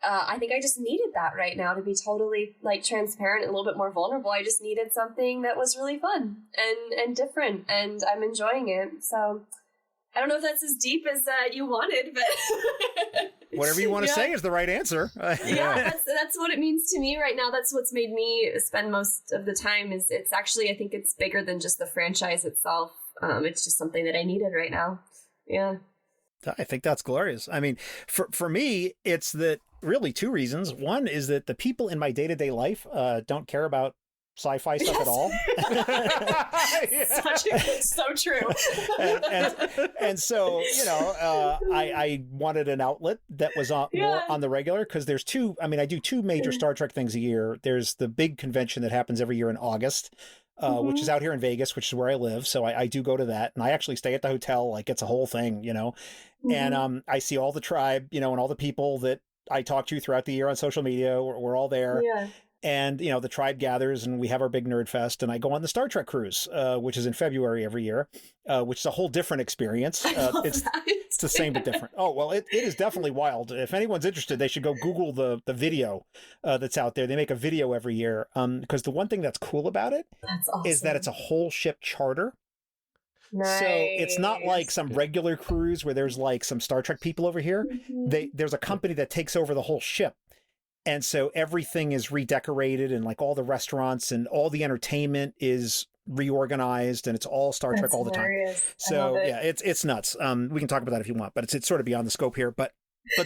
I think I just needed that right now, to be totally like transparent and a little bit more vulnerable. I just needed something that was really fun and different, and I'm enjoying it. So I don't know if that's as deep as you wanted, but whatever you want to say is the right answer. Yeah, that's what it means to me right now. That's what's made me spend most of the time. Is it's actually, I think it's bigger than just the franchise itself. It's just something that I needed right now. Yeah. I think that's glorious. I mean, for me, it's that really two reasons. One is that the people in my day-to-day life don't care about sci-fi stuff at all. So true. and so, you know, I wanted an outlet that was more on the regular, because there's I do two major Star Trek things a year. There's the big convention that happens every year in August, which is out here in Vegas, which is where I live. So I do go to that, and I actually stay at the hotel. Like, it's a whole thing, you know, and I see all the tribe, you know, and all the people that I talk to throughout the year on social media. We're all there. Yeah. And, you know, the tribe gathers and we have our big nerd fest, and I go on the Star Trek cruise, which is in February every year, which is a whole different experience. It's the same but different. Oh, well, it is definitely wild. If anyone's interested, they should go Google the video that's out there. They make a video every year, because the one thing that's cool about it is that it's a whole ship charter. Nice. So it's not like some regular cruise where there's like some Star Trek people over here. There's a company that takes over the whole ship. And so everything is redecorated, and like all the restaurants and all the entertainment is reorganized, and it's all Star Trek all the time. So yeah, it's nuts. We can talk about that if you want, but it's sort of beyond the scope here. But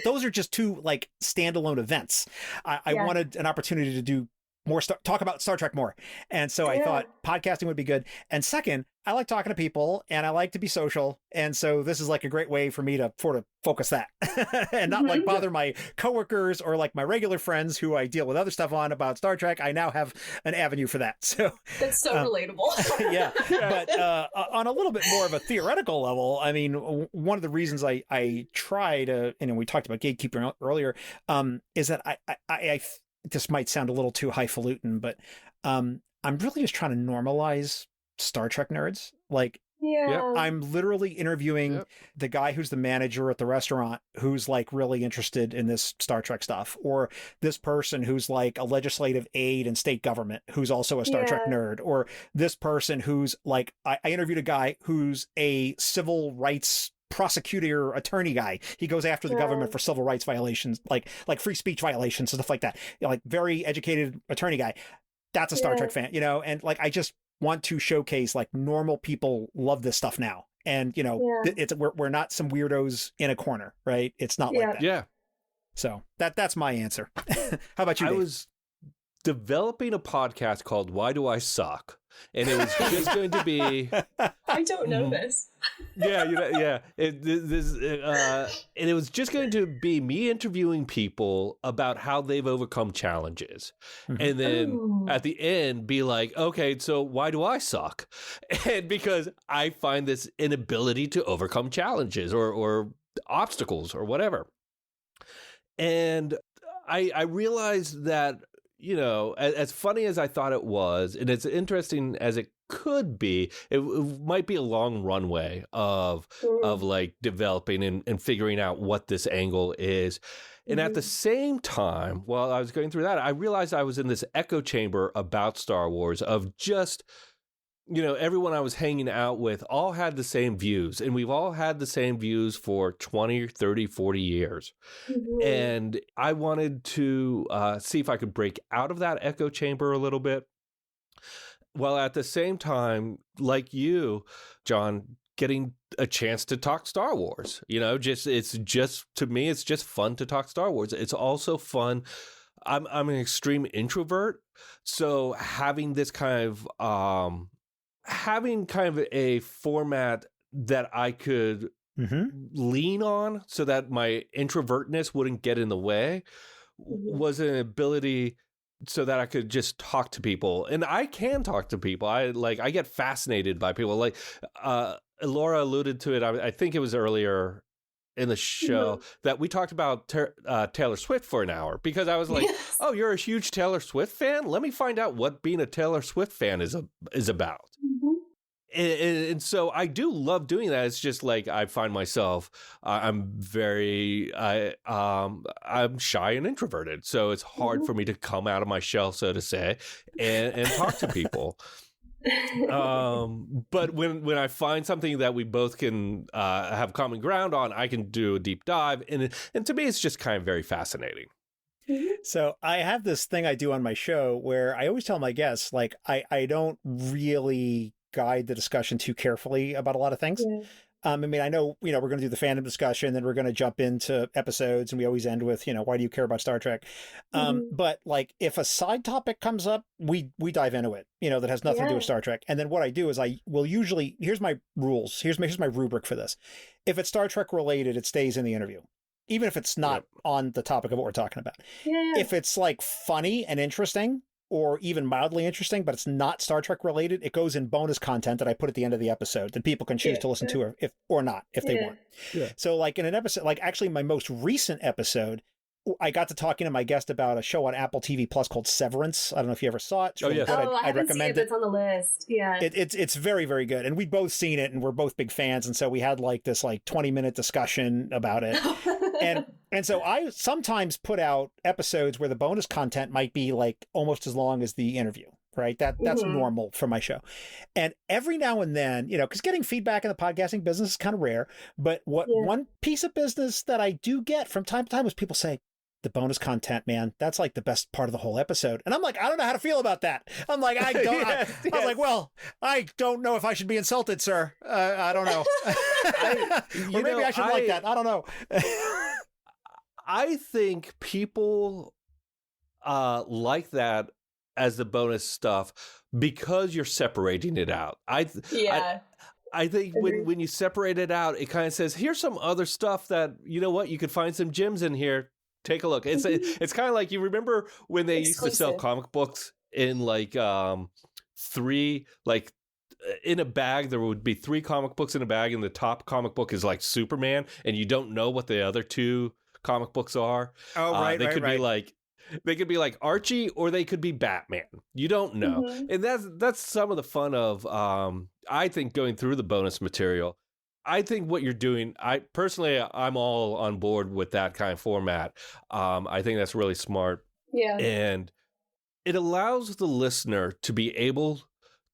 those are just two like standalone events. I wanted an opportunity to do more talk about Star Trek more. And so I thought podcasting would be good. And second, I like talking to people and I like to be social. And so this is like a great way for me to sort of focus that and not like bother my coworkers or like my regular friends who I deal with other stuff on about Star Trek. I now have an avenue for that. So that's so relatable. Yeah. But on a little bit more of a theoretical level, I mean, one of the reasons I try to, and we talked about gatekeeping earlier, is that I this might sound a little too highfalutin, but I'm really just trying to normalize Star Trek nerds. Like, I'm literally interviewing the guy who's the manager at the restaurant who's like really interested in this Star Trek stuff, or this person who's like a legislative aide in state government who's also a Star Trek nerd, or this person who's like, I interviewed a guy who's a civil rights prosecutor attorney guy. He goes after the government for civil rights violations, like free speech violations and stuff like that. You know, like very educated attorney guy. That's a Star Trek fan, you know, and like I just want to showcase like normal people love this stuff now. And you know, we're not some weirdos in a corner, right? It's not like that. Yeah. So that's my answer. How about you, Dave? I was developing a podcast called Why Do I Suck? And it was just going to be... I don't know this. And it was just going to be me interviewing people about how they've overcome challenges. And then at the end, be like, okay, so why do I suck? And because I find this inability to overcome challenges or obstacles or whatever. And I realized that, you know, as funny as I thought it was, and as interesting as it could be, it might be a long runway of like developing and figuring out what this angle is. And at the same time, while I was going through that, I realized I was in this echo chamber about Star Wars of just, you know, everyone I was hanging out with all had the same views, and we've all had the same views for 20, 30, 40 years. And I wanted to see if I could break out of that echo chamber a little bit, while at the same time, like you, John, getting a chance to talk Star Wars. You know, to me, it's just fun to talk Star Wars. It's also fun. I'm an extreme introvert, so having this kind of a format that I could lean on so that my introvertness wouldn't get in the way was an ability so that I could just talk to people. And I can talk to people. I get fascinated by people. Like Laura alluded to it. I think it was earlier in the show that we talked about Taylor Swift for an hour, because I was like, Yes. oh, you're a huge Taylor Swift fan? Let me find out what being a Taylor Swift fan is about. Mhm. And so I do love doing that. It's just like I find myself, I'm shy and introverted. So it's hard for me to come out of my shell, so to say, and talk to people. But when I find something that we both can have common ground on, I can do a deep dive. And to me, it's just kind of very fascinating. So I have this thing I do on my show where I always tell my guests, like, I don't really guide the discussion too carefully about a lot of things. Yeah. I mean, I know, we're going to do the fandom discussion, then we're going to jump into episodes, and we always end with, why do you care about Star Trek? But like, if a side topic comes up, we dive into it, that has nothing to do with Star Trek. And then what I do is I will usually, here's my rules. Here's my rubric for this. If it's Star Trek related, it stays in the interview, even if it's not on the topic of what we're talking about. Yeah. If it's like funny and interesting, or even mildly interesting, but it's not Star Trek related, it goes in bonus content that I put at the end of the episode that people can choose to listen to or not if they want. Yeah. So like in an episode, like actually my most recent episode, I got to talking to my guest about a show on Apple TV Plus called Severance. I don't know if you ever saw it. It's really yes. good. I haven't seen it, but it's on the list. Yeah. It's very, very good. And we'd both seen it and we're both big fans. And so we had like this 20-minute discussion about it. And so I sometimes put out episodes where the bonus content might be like almost as long as the interview, right? That's normal for my show. And every now and then, because getting feedback in the podcasting business is kind of rare, but one piece of business that I do get from time to time is people say, the bonus content, man, that's like the best part of the whole episode. And I'm like, I don't know how to feel about that. I'm like, I don't. Yes. I was like, well, I don't know if I should be insulted, sir. I don't know. Or maybe I should like that. I don't know. I think people like that as the bonus stuff because you're separating it out. I think when you separate it out, it kind of says, here's some other stuff that, you could find some gems in here. Take a look. It's kind of like, you remember when they used to sell comic books in three, in a bag, there would be 3 comic books in a bag, and the top comic book is like Superman, and you don't know what the other 2 comic books are. Oh, right. They could be like Archie, or they could be Batman. You don't know. And that's some of the fun of I think going through the bonus material. I think what you're doing, I'm all on board with that kind of format. I think that's really smart. Yeah. And it allows the listener to be able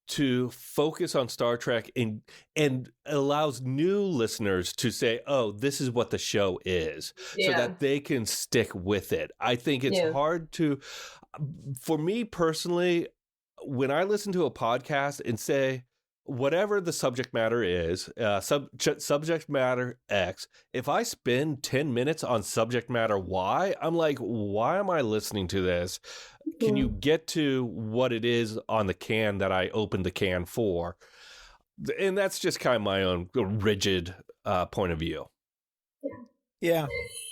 to focus on Star Trek and allows new listeners to say, oh, this is what the show is, so that they can stick with it. I think it's hard for me personally, when I listen to a podcast and say, whatever the subject matter is, subject matter X, if I spend 10 minutes on subject matter Y, I'm like, why am I listening to this? Can you get to what it is on the can that I opened the can for? And that's just kind of my own rigid point of view. Yeah.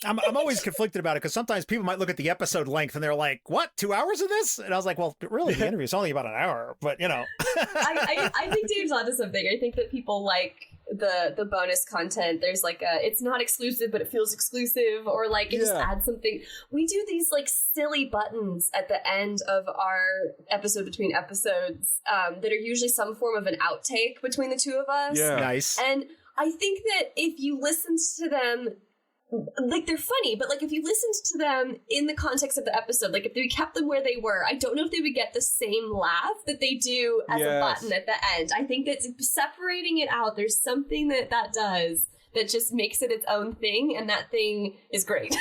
I'm always conflicted about it, because sometimes people might look at the episode length and they're like, what, 2 hours of this? And I was like, well, really, the interview is only about an hour, but I think Dave's onto something. I think that people like the bonus content. There's it's not exclusive, but it feels exclusive, or it just adds something. We do these silly buttons at the end of our episode between episodes that are usually some form of an outtake between the two of us. Yeah. Nice. And I think that if you listen to them, they're funny, but if you listened to them in the context of the episode, if they kept them where they were, I don't know if they would get the same laugh that they do as a button at the end. I think that separating it out, there's something that does that just makes it its own thing, and that thing is great.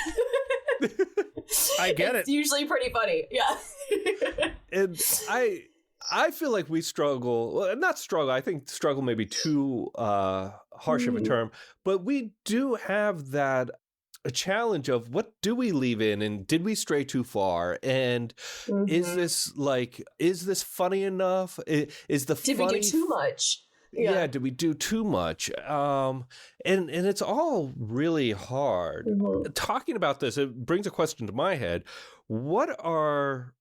I get it's usually pretty funny. Yeah. And I feel like we struggle, well, not struggle, I think struggle may be too harsh of a term, but we do have a challenge of what do we leave in, and did we stray too far, and is this funny enough? Is the did we do too much? Yeah, did we do too much? And it's all really hard. Talking about this, it brings a question to my head. What are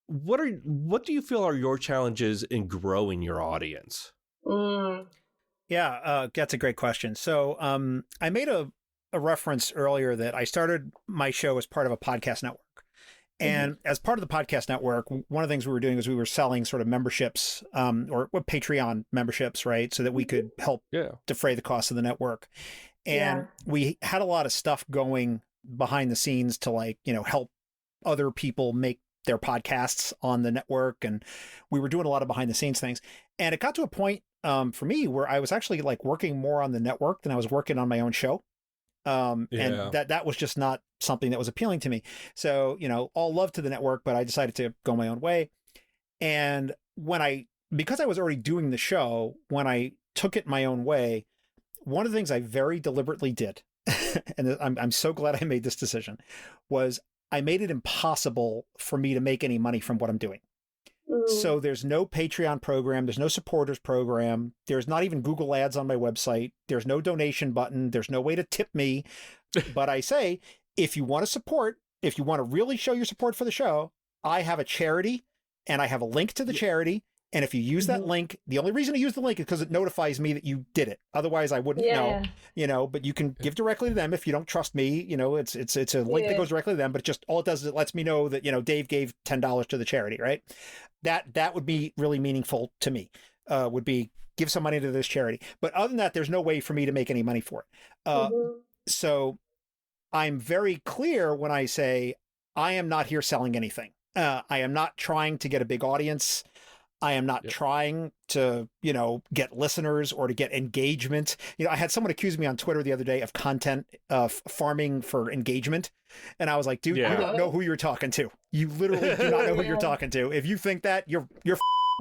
what do you feel are your challenges in growing your audience? Yeah, that's a great question. So I made a reference earlier that I started my show as part of a podcast network. And as part of the podcast network, one of the things we were doing was we were selling sort of memberships or Patreon memberships, right? So that we could help defray the cost of the network. And we had a lot of stuff going behind the scenes to like, help other people make their podcasts on the network. And we were doing a lot of behind the scenes things. And it got to a point for me where I was actually like working more on the network than I was working on my own show. And that was just not something that was appealing to me. So, all love to the network, but I decided to go my own way. And because I was already doing the show, when I took it my own way, one of the things I very deliberately did, and I'm so glad I made this decision, was I made it impossible for me to make any money from what I'm doing. So there's no Patreon program. There's no supporters program. There's not even Google ads on my website. There's no donation button. There's no way to tip me. But I say, if you want to support, if you want to really show your support for the show, I have a charity and I have a link to the charity. And if you use that link, the only reason to use the link is because it notifies me that you did it. Otherwise, I wouldn't know, but you can give directly to them if you don't trust me. It's a link that goes directly to them, but all it does is it lets me know that, Dave gave $10 to the charity, right? That would be really meaningful to me, would be give some money to this charity. But other than that, there's no way for me to make any money for it. So I'm very clear when I say I am not here selling anything. I am not trying to get a big audience. I am not trying to, get listeners or to get engagement. I had someone accuse me on Twitter the other day of content farming for engagement. And I was like, dude, you don't know who you're talking to. You literally do not know who you're talking to. If you think that, you're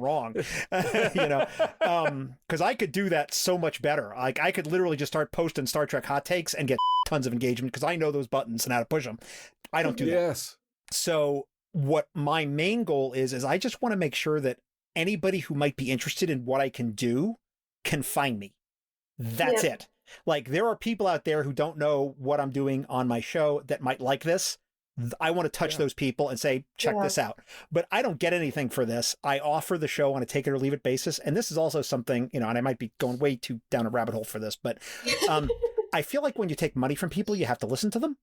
wrong, because I could do that so much better. Like I could literally just start posting Star Trek hot takes and get tons of engagement because I know those buttons and how to push them. I don't do that. So what my main goal is I just want to make sure that anybody who might be interested in what I can do can find me. That's it. Like there are people out there who don't know what I'm doing on my show that might like this. I want to touch those people and say, check this out. But I don't get anything for this. I offer the show on a take it or leave it basis. And this is also something, and I might be going way too down a rabbit hole for this, but I feel like when you take money from people, you have to listen to them.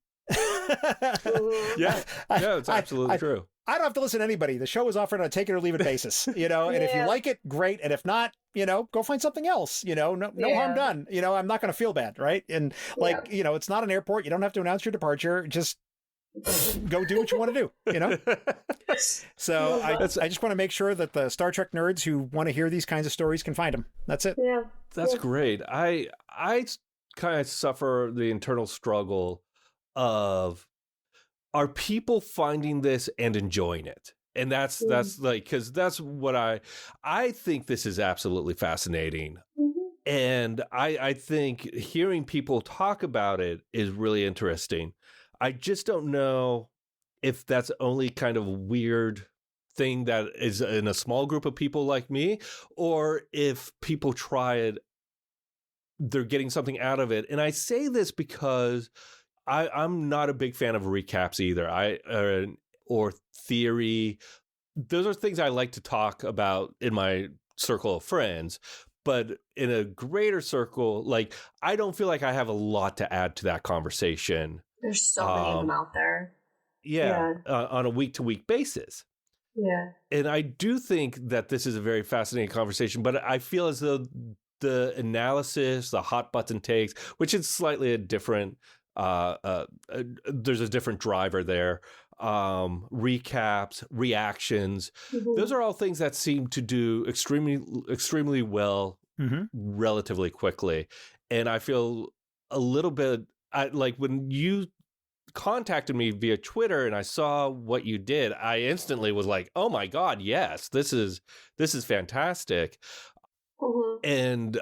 It's absolutely true. I don't have to listen to anybody. The show is offered on a take it or leave it basis, and if you like it, great. And if not, go find something else, no harm done. I'm not going to feel bad. Right. And it's not an airport. You don't have to announce your departure. Just go do what you want to do, So I just want to make sure that the Star Trek nerds who want to hear these kinds of stories can find them. That's it. Yeah. That's great. I kind of suffer the internal struggle of, are people finding this and enjoying it? And that's like, because that's what I think this is absolutely fascinating. And I think hearing people talk about it is really interesting. I just don't know if that's only kind of weird thing that is in a small group of people like me, or if people try it, they're getting something out of it. And I say this because I'm not a big fan of recaps either. Or theory. Those are things I like to talk about in my circle of friends. But in a greater circle, like I don't feel like I have a lot to add to that conversation. There's so many of them out there. On a week-to-week basis. Yeah. And I do think that this is a very fascinating conversation, but I feel as though the analysis, the hot button takes, which is slightly a different, there's a different driver there, recaps, reactions, those are all things that seem to do extremely well relatively quickly. And I feel a little bit, like when you contacted me via Twitter and I saw what you did, I instantly was like, oh my God, yes, this is fantastic. And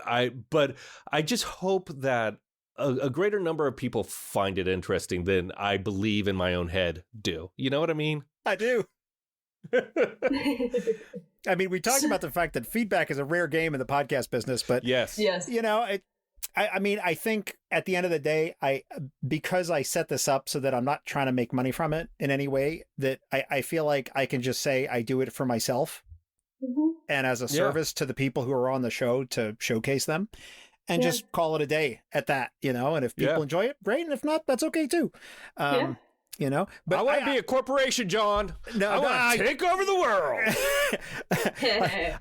but I just hope that a greater number of people find it interesting than I believe in my own head do. You know what I mean? I do. I mean, we talked about the fact that feedback is a rare game in the podcast business, but yes, I mean, I think at the end of the day, because I set this up so that I'm not trying to make money from it in any way, that I feel like I can just say I do it for myself and as a service to the people who are on the show to showcase them, and just call it a day at that, you know. And if people enjoy it, great, and if not, that's okay too. You know, but I want to be a corporation, John. No, I want to take over the world.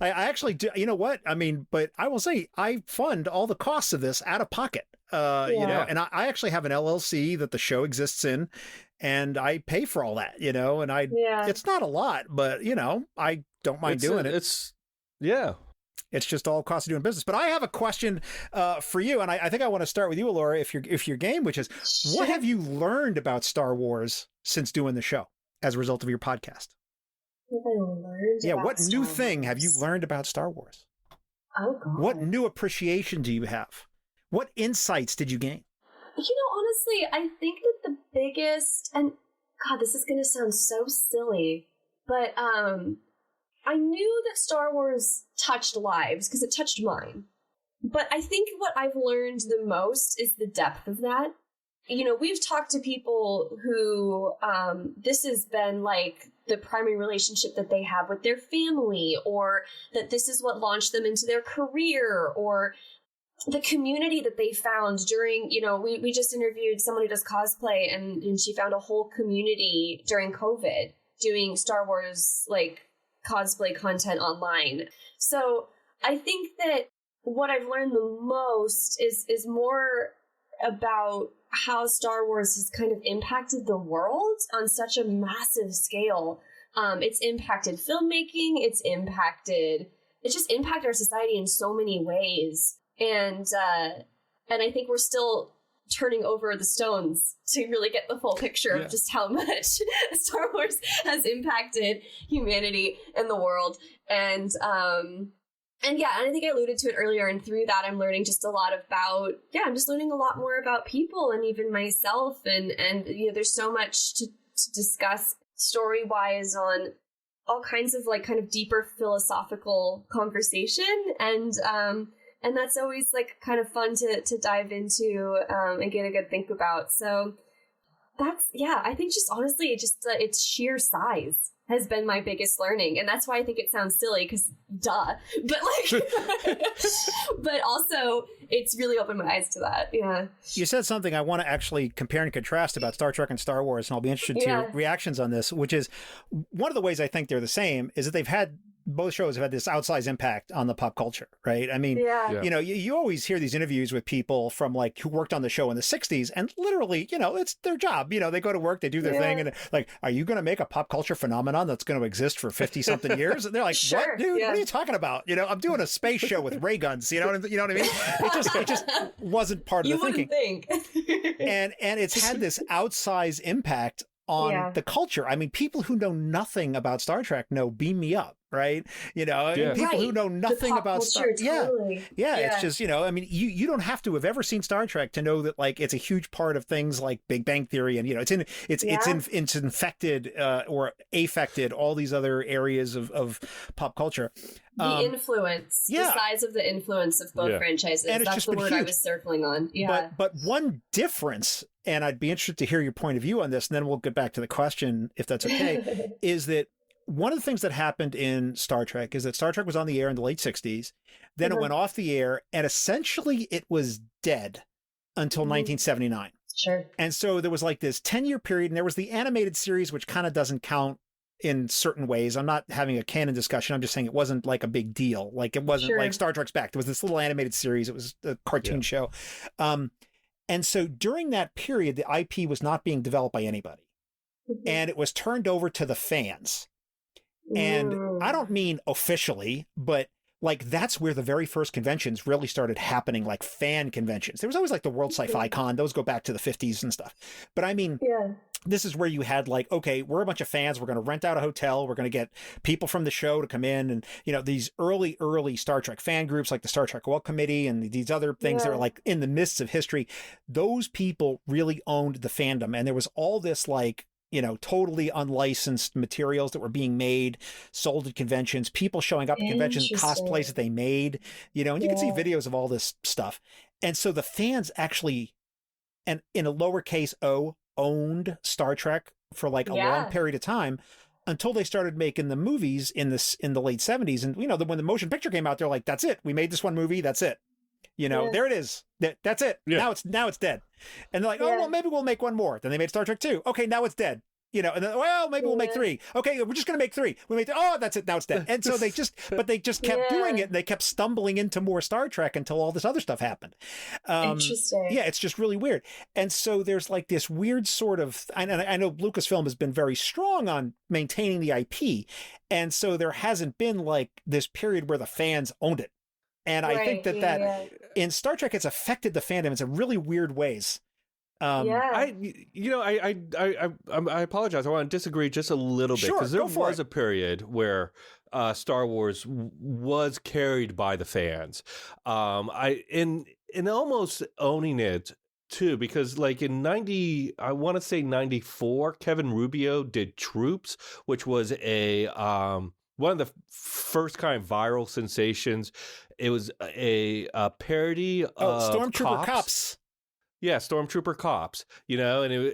I actually do. You know what? I mean, but I will say I fund all the costs of this out of pocket. You know, and I actually have an LLC that the show exists in, and I pay for all that. You know, and it's not a lot, but you know, I don't mind doing it. It's just all cost of doing business. But I have a question for you, and I think I want to start with you, Laura, if you're game, which is, what have you learned about Star Wars since doing the show as a result of your podcast? What new thing have you learned about Star Wars? Oh, God. What new appreciation do you have? What insights did you gain? You know, honestly, I think that the biggest, and God, this is going to sound so silly, but I knew that Star Wars touched lives because it touched mine. But I think what I've learned the most is the depth of that. You know, we've talked to people who this has been like the primary relationship that they have with their family, or that this is what launched them into their career, or the community that they found during, you know, we just interviewed someone who does cosplay, and she found a whole community during COVID doing Star Wars, like, cosplay content online. So I think that what I've learned the most is more about how Star Wars has kind of impacted the world on such a massive scale. It's impacted filmmaking, it's just impacted our society in so many ways. And I think we're still turning over the stones to really get the full picture of just how much Star Wars has impacted humanity and the world. And I think I alluded to it earlier, and through that I'm learning just a lot about, I'm just learning a lot more about people and even myself, and you know, there's so much to discuss story-wise on all kinds of like kind of deeper philosophical conversation, and that's always like kind of fun to dive into and get a good think about. So that's, I think just honestly, its sheer size has been my biggest learning. And that's why I think it sounds silly, because duh. But like, but also it's really opened my eyes to that. Yeah. You said something I want to actually compare and contrast about Star Trek and Star Wars, and I'll be interested to your reactions on this, which is one of the ways I think they're the same is that both shows have had this outsized impact on the pop culture, right? I mean, you know, you always hear these interviews with people from like who worked on the show in the 60s, and literally, you know, it's their job. You know, they go to work, they do their thing, and like, are you going to make a pop culture phenomenon that's going to exist for 50 something years? And they're like, what, dude? What are you talking about? You know, I'm doing a space show with ray guns. You know what I mean? It just wasn't part of the thinking. And it's had this outsized impact on the culture. I mean, people who know nothing about Star Trek know Beam Me Up, right? You know, people who know nothing about Star Trek. It's just, you know, I mean, you don't have to have ever seen Star Trek to know that like it's a huge part of things like Big Bang Theory, and you know, it's infected or affected all these other areas of pop culture. The influence, the size of the influence of both franchises. And that's the word I was circling on. Yeah. But one difference, and I'd be interested to hear your point of view on this, and then we'll get back to the question, if that's okay, is that one of the things that happened in Star Trek is that Star Trek was on the air in the late 60s. Then it went off the air, and essentially it was dead until 1979. Sure. And so there was like this 10-year period, and there was the animated series, which kind of doesn't count in certain ways. I'm not having a canon discussion. I'm just saying it wasn't like a big deal. Like it wasn't like Star Trek's back. There was this little animated series. It was a cartoon show. And so during that period, the IP was not being developed by anybody. And it was turned over to the fans. And I don't mean officially, but like that's where the very first conventions really started happening, like fan conventions. There was always like the World Sci-Fi Con. Those go back to the 50s and stuff. But I mean, this is where you had like, okay, we're a bunch of fans. We're going to rent out a hotel. We're going to get people from the show to come in. And, you know, these early Star Trek fan groups like the Star Trek Welcome Committee and these other things that are like in the midst of history. Those people really owned the fandom. And there was all this like, you know, totally unlicensed materials that were being made, sold at conventions, people showing up at conventions, cosplays that they made, you know, and you can see videos of all this stuff. And so the fans actually, and in a lowercase o, owned Star Trek for like a long period of time until they started making the movies in the late 70s. And, when the motion picture came out, they're like, that's it. We made this one movie. That's it. There it is. That's it. Yeah. Now it's dead. And they're like, oh, well, maybe we'll make one more. Then they made Star Trek 2. Okay, now it's dead. And then, well, maybe we'll make 3. Okay, we're just going to make 3. We made, that's it. Now it's dead. And so they just kept doing it, and they kept stumbling into more Star Trek until all this other stuff happened. Interesting. Yeah, it's just really weird. And so there's like this weird sort of, and I know Lucasfilm has been very strong on maintaining the IP. And so there hasn't been like this period where the fans owned it. And I think that in Star Trek, it's affected the fandom in some really weird ways. I apologize. I want to disagree just a little bit, because there was a period where Star Wars was carried by the fans. In almost owning it too, because like in 94, Kevin Rubio did Troops, which was a one of the first kind of viral sensations. It was a parody of Stormtrooper Cops. Yeah, Stormtrooper Cops, and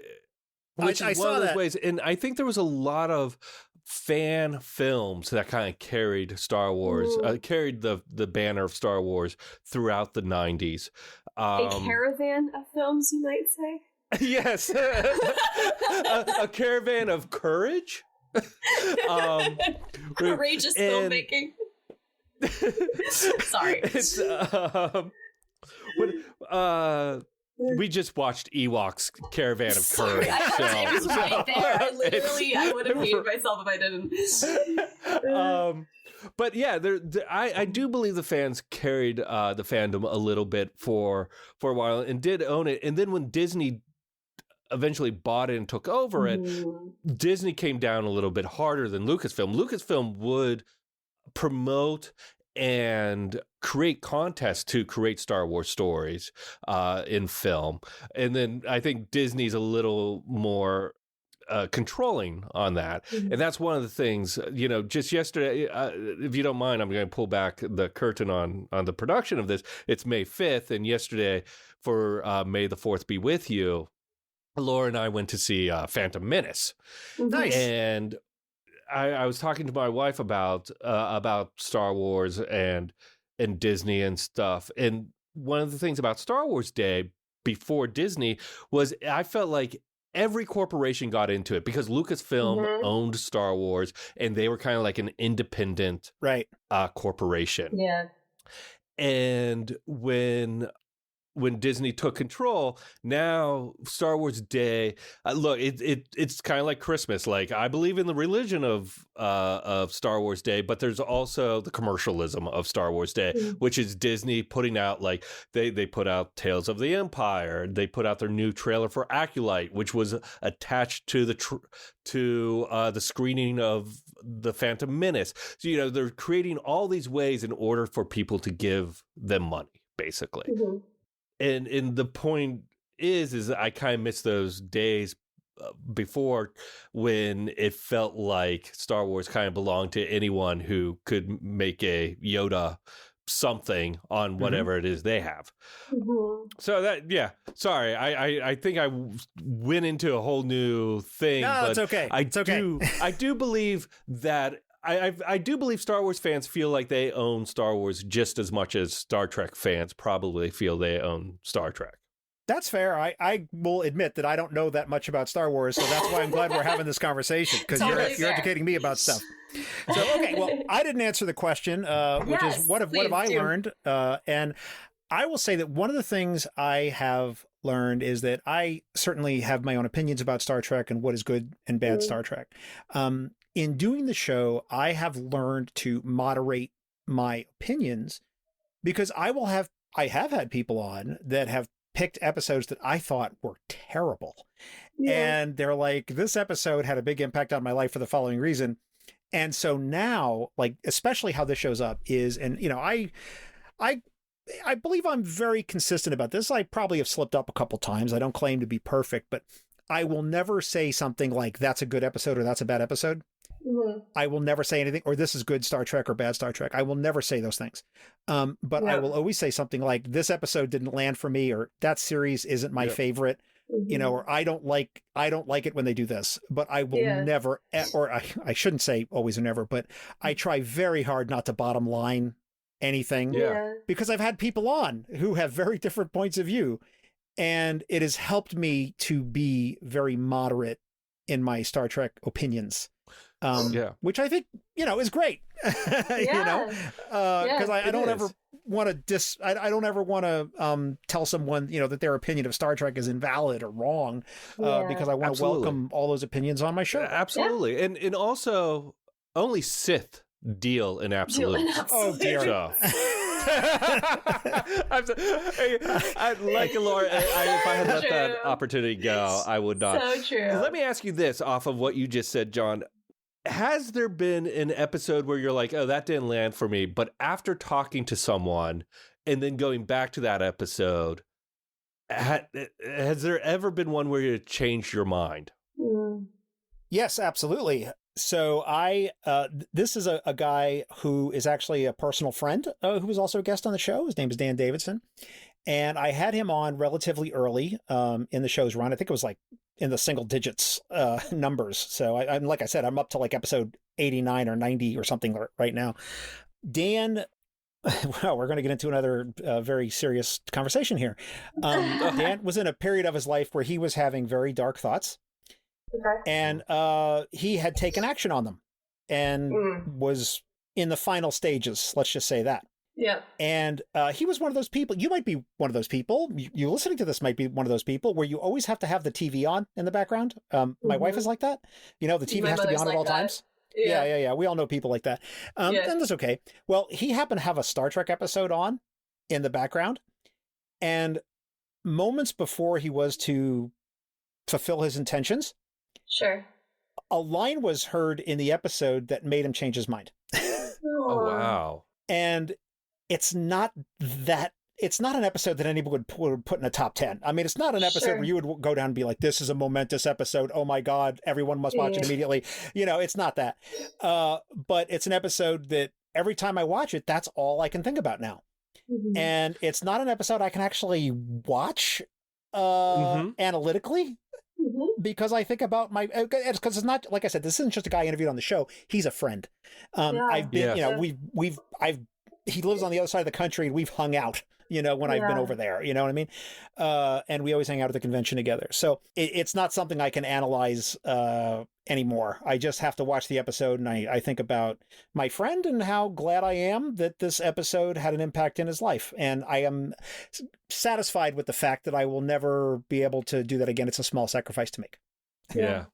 which is one of those ways. And I think there was a lot of fan films that kind of carried Star Wars, carried the banner of Star Wars throughout the 90s. A caravan of films, you might say? Yes. a caravan of courage. Courageous filmmaking. Sorry. It's we just watched Ewoks Caravan of Courage. It was right there. I would have hated myself if I didn't. But yeah, I do believe the fans carried the fandom a little bit for a while and did own it. And then when Disney eventually bought it and took over it, Disney came down a little bit harder than Lucasfilm. Lucasfilm would promote and create contests to create Star Wars stories in film. And then I think Disney's a little more controlling on that. And that's one of the things, just yesterday, if you don't mind, I'm going to pull back the curtain on the production of this. It's May 5th. And yesterday for May the 4th Be With You, Laura and I went to see Phantom Menace. Nice. And I was talking to my wife about Star Wars and Disney and stuff. And one of the things about Star Wars Day before Disney was I felt like every corporation got into it because Lucasfilm owned Star Wars and they were kind of like an independent corporation. Yeah. And when Disney took control, now Star Wars Day, look, it's kind of like Christmas. Like, I believe in the religion of Star Wars Day, but there's also the commercialism of Star Wars Day, which is Disney putting out, like, they put out Tales of the Empire. They put out their new trailer for Acolyte, which was attached to the screening of the Phantom Menace. So, they're creating all these ways in order for people to give them money, basically. And the point is I kind of miss those days before when it felt like Star Wars kind of belonged to anyone who could make a Yoda something on whatever it is they have. So that, sorry, I think I went into a whole new thing. No, but it's okay. I do believe that I do believe Star Wars fans feel like they own Star Wars just as much as Star Trek fans probably feel they own Star Trek. That's fair. I will admit that I don't know that much about Star Wars, so that's why I'm glad we're having this conversation, because you're educating me about stuff. So, okay, well, I didn't answer the question, which is what have I learned? And I will say that one of the things I have learned is that I certainly have my own opinions about Star Trek and what is good and bad Star Trek. In doing the show, I have learned to moderate my opinions, because I have had people on that have picked episodes that I thought were terrible. And they're like, this episode had a big impact on my life for the following reason. And so now, like, especially how this shows up is, and, I believe I'm very consistent about this. I probably have slipped up a couple times. I don't claim to be perfect, but I will never say something like that's a good episode or that's a bad episode. I will never say anything, or this is good Star Trek or bad Star Trek. I will never say those things. But I will always say something like, this episode didn't land for me, or that series isn't my favorite, you know, or I don't like it when they do this. But I will never, or I shouldn't say always or never, but I try very hard not to bottom line anything, because I've had people on who have very different points of view, and it has helped me to be very moderate in my Star Trek opinions. Which I think, you know, is great, you know, because I don't ever want to I don't ever want to tell someone, you know, that their opinion of Star Trek is invalid or wrong, because I want to welcome all those opinions on my show. Absolutely. And also, only Sith deal in absolutes. Oh, dear. So. Like Laura, if I had let that opportunity go, I would not. So true. Let me ask you this off of what you just said, John. Has there been an episode where you're like, oh, that didn't land for me, but after talking to someone and then going back to that episode, has there ever been one where you changed your mind? Yes, absolutely. So this is a guy who is actually a personal friend who was also a guest on the show. His name is Dan Davidson. And I had him on relatively early in the show's run. I think it was like in the single digits numbers. So I'm like I said, I'm up to like episode 89 or 90 or something right now. Dan, well, we're going to get into another very serious conversation here. Dan was in a period of his life where he was having very dark thoughts. Okay. And he had taken action on them and was in the final stages. Let's just say that. Yeah. And he was one of those people. You might be one of those people. You listening to this might be one of those people where you always have to have the TV on in the background. My wife is like that. You know, the TV has to be on at all times. Yeah. We all know people like that. And that's okay. Well, he happened to have a Star Trek episode on in the background. And moments before he was to fulfill his intentions, a line was heard in the episode that made him change his mind. Oh, wow. And it's not an episode that anyone would put in a top 10. I mean, it's not an episode where you would go down and be like, this is a momentous episode. Oh my God, everyone must watch it immediately. You know, it's not that. But it's an episode that every time I watch it, that's all I can think about now. And it's not an episode I can actually watch analytically. Because I think about because it's not, like I said, this isn't just a guy interviewed on the show. He's a friend. I've been, you know, he lives on the other side of the country and we've hung out, you know, when I've been over there, you know what I mean? And we always hang out at the convention together. So it's not something I can analyze anymore. I just have to watch the episode and I think about my friend and how glad I am that this episode had an impact in his life. And I am satisfied with the fact that I will never be able to do that again. It's a small sacrifice to make. Yeah.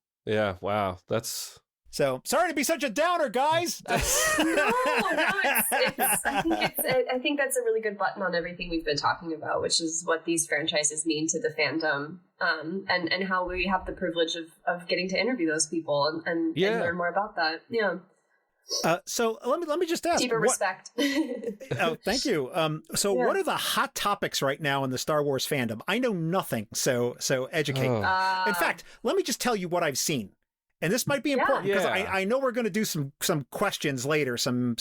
Wow. That's... So sorry to be such a downer, guys. No, I think that's a really good button on everything we've been talking about, which is what these franchises mean to the fandom, and how we have the privilege of getting to interview those people and learn more about that. Yeah. So let me just ask. Deeper respect. Oh, thank you. What are the hot topics right now in the Star Wars fandom? I know nothing, so educate me. In fact, let me just tell you what I've seen. And this might be important because I know we're going to do some questions later. Some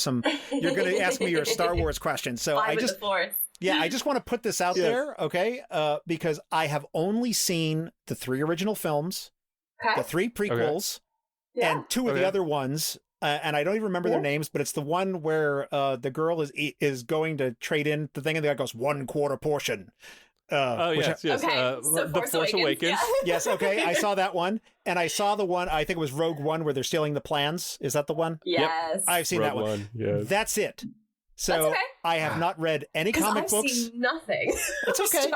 you're going to ask me your Star Wars questions. So I just want to put this out there, okay? Because I have only seen the 3 original films, the 3 prequels, and 2 of the other ones. And I don't even remember their names, but it's the one where the girl is going to trade in the thing, and the guy goes 1/4 portion. Yes. Okay, The Force Awakens. Yes, okay, I saw that one, and I saw the one, I think it was Rogue One, where they're stealing the plans. Is that the one? Yes. Yep. I've seen that one. Yes. That's it. So I have not read any comic books. Seen nothing. It's okay.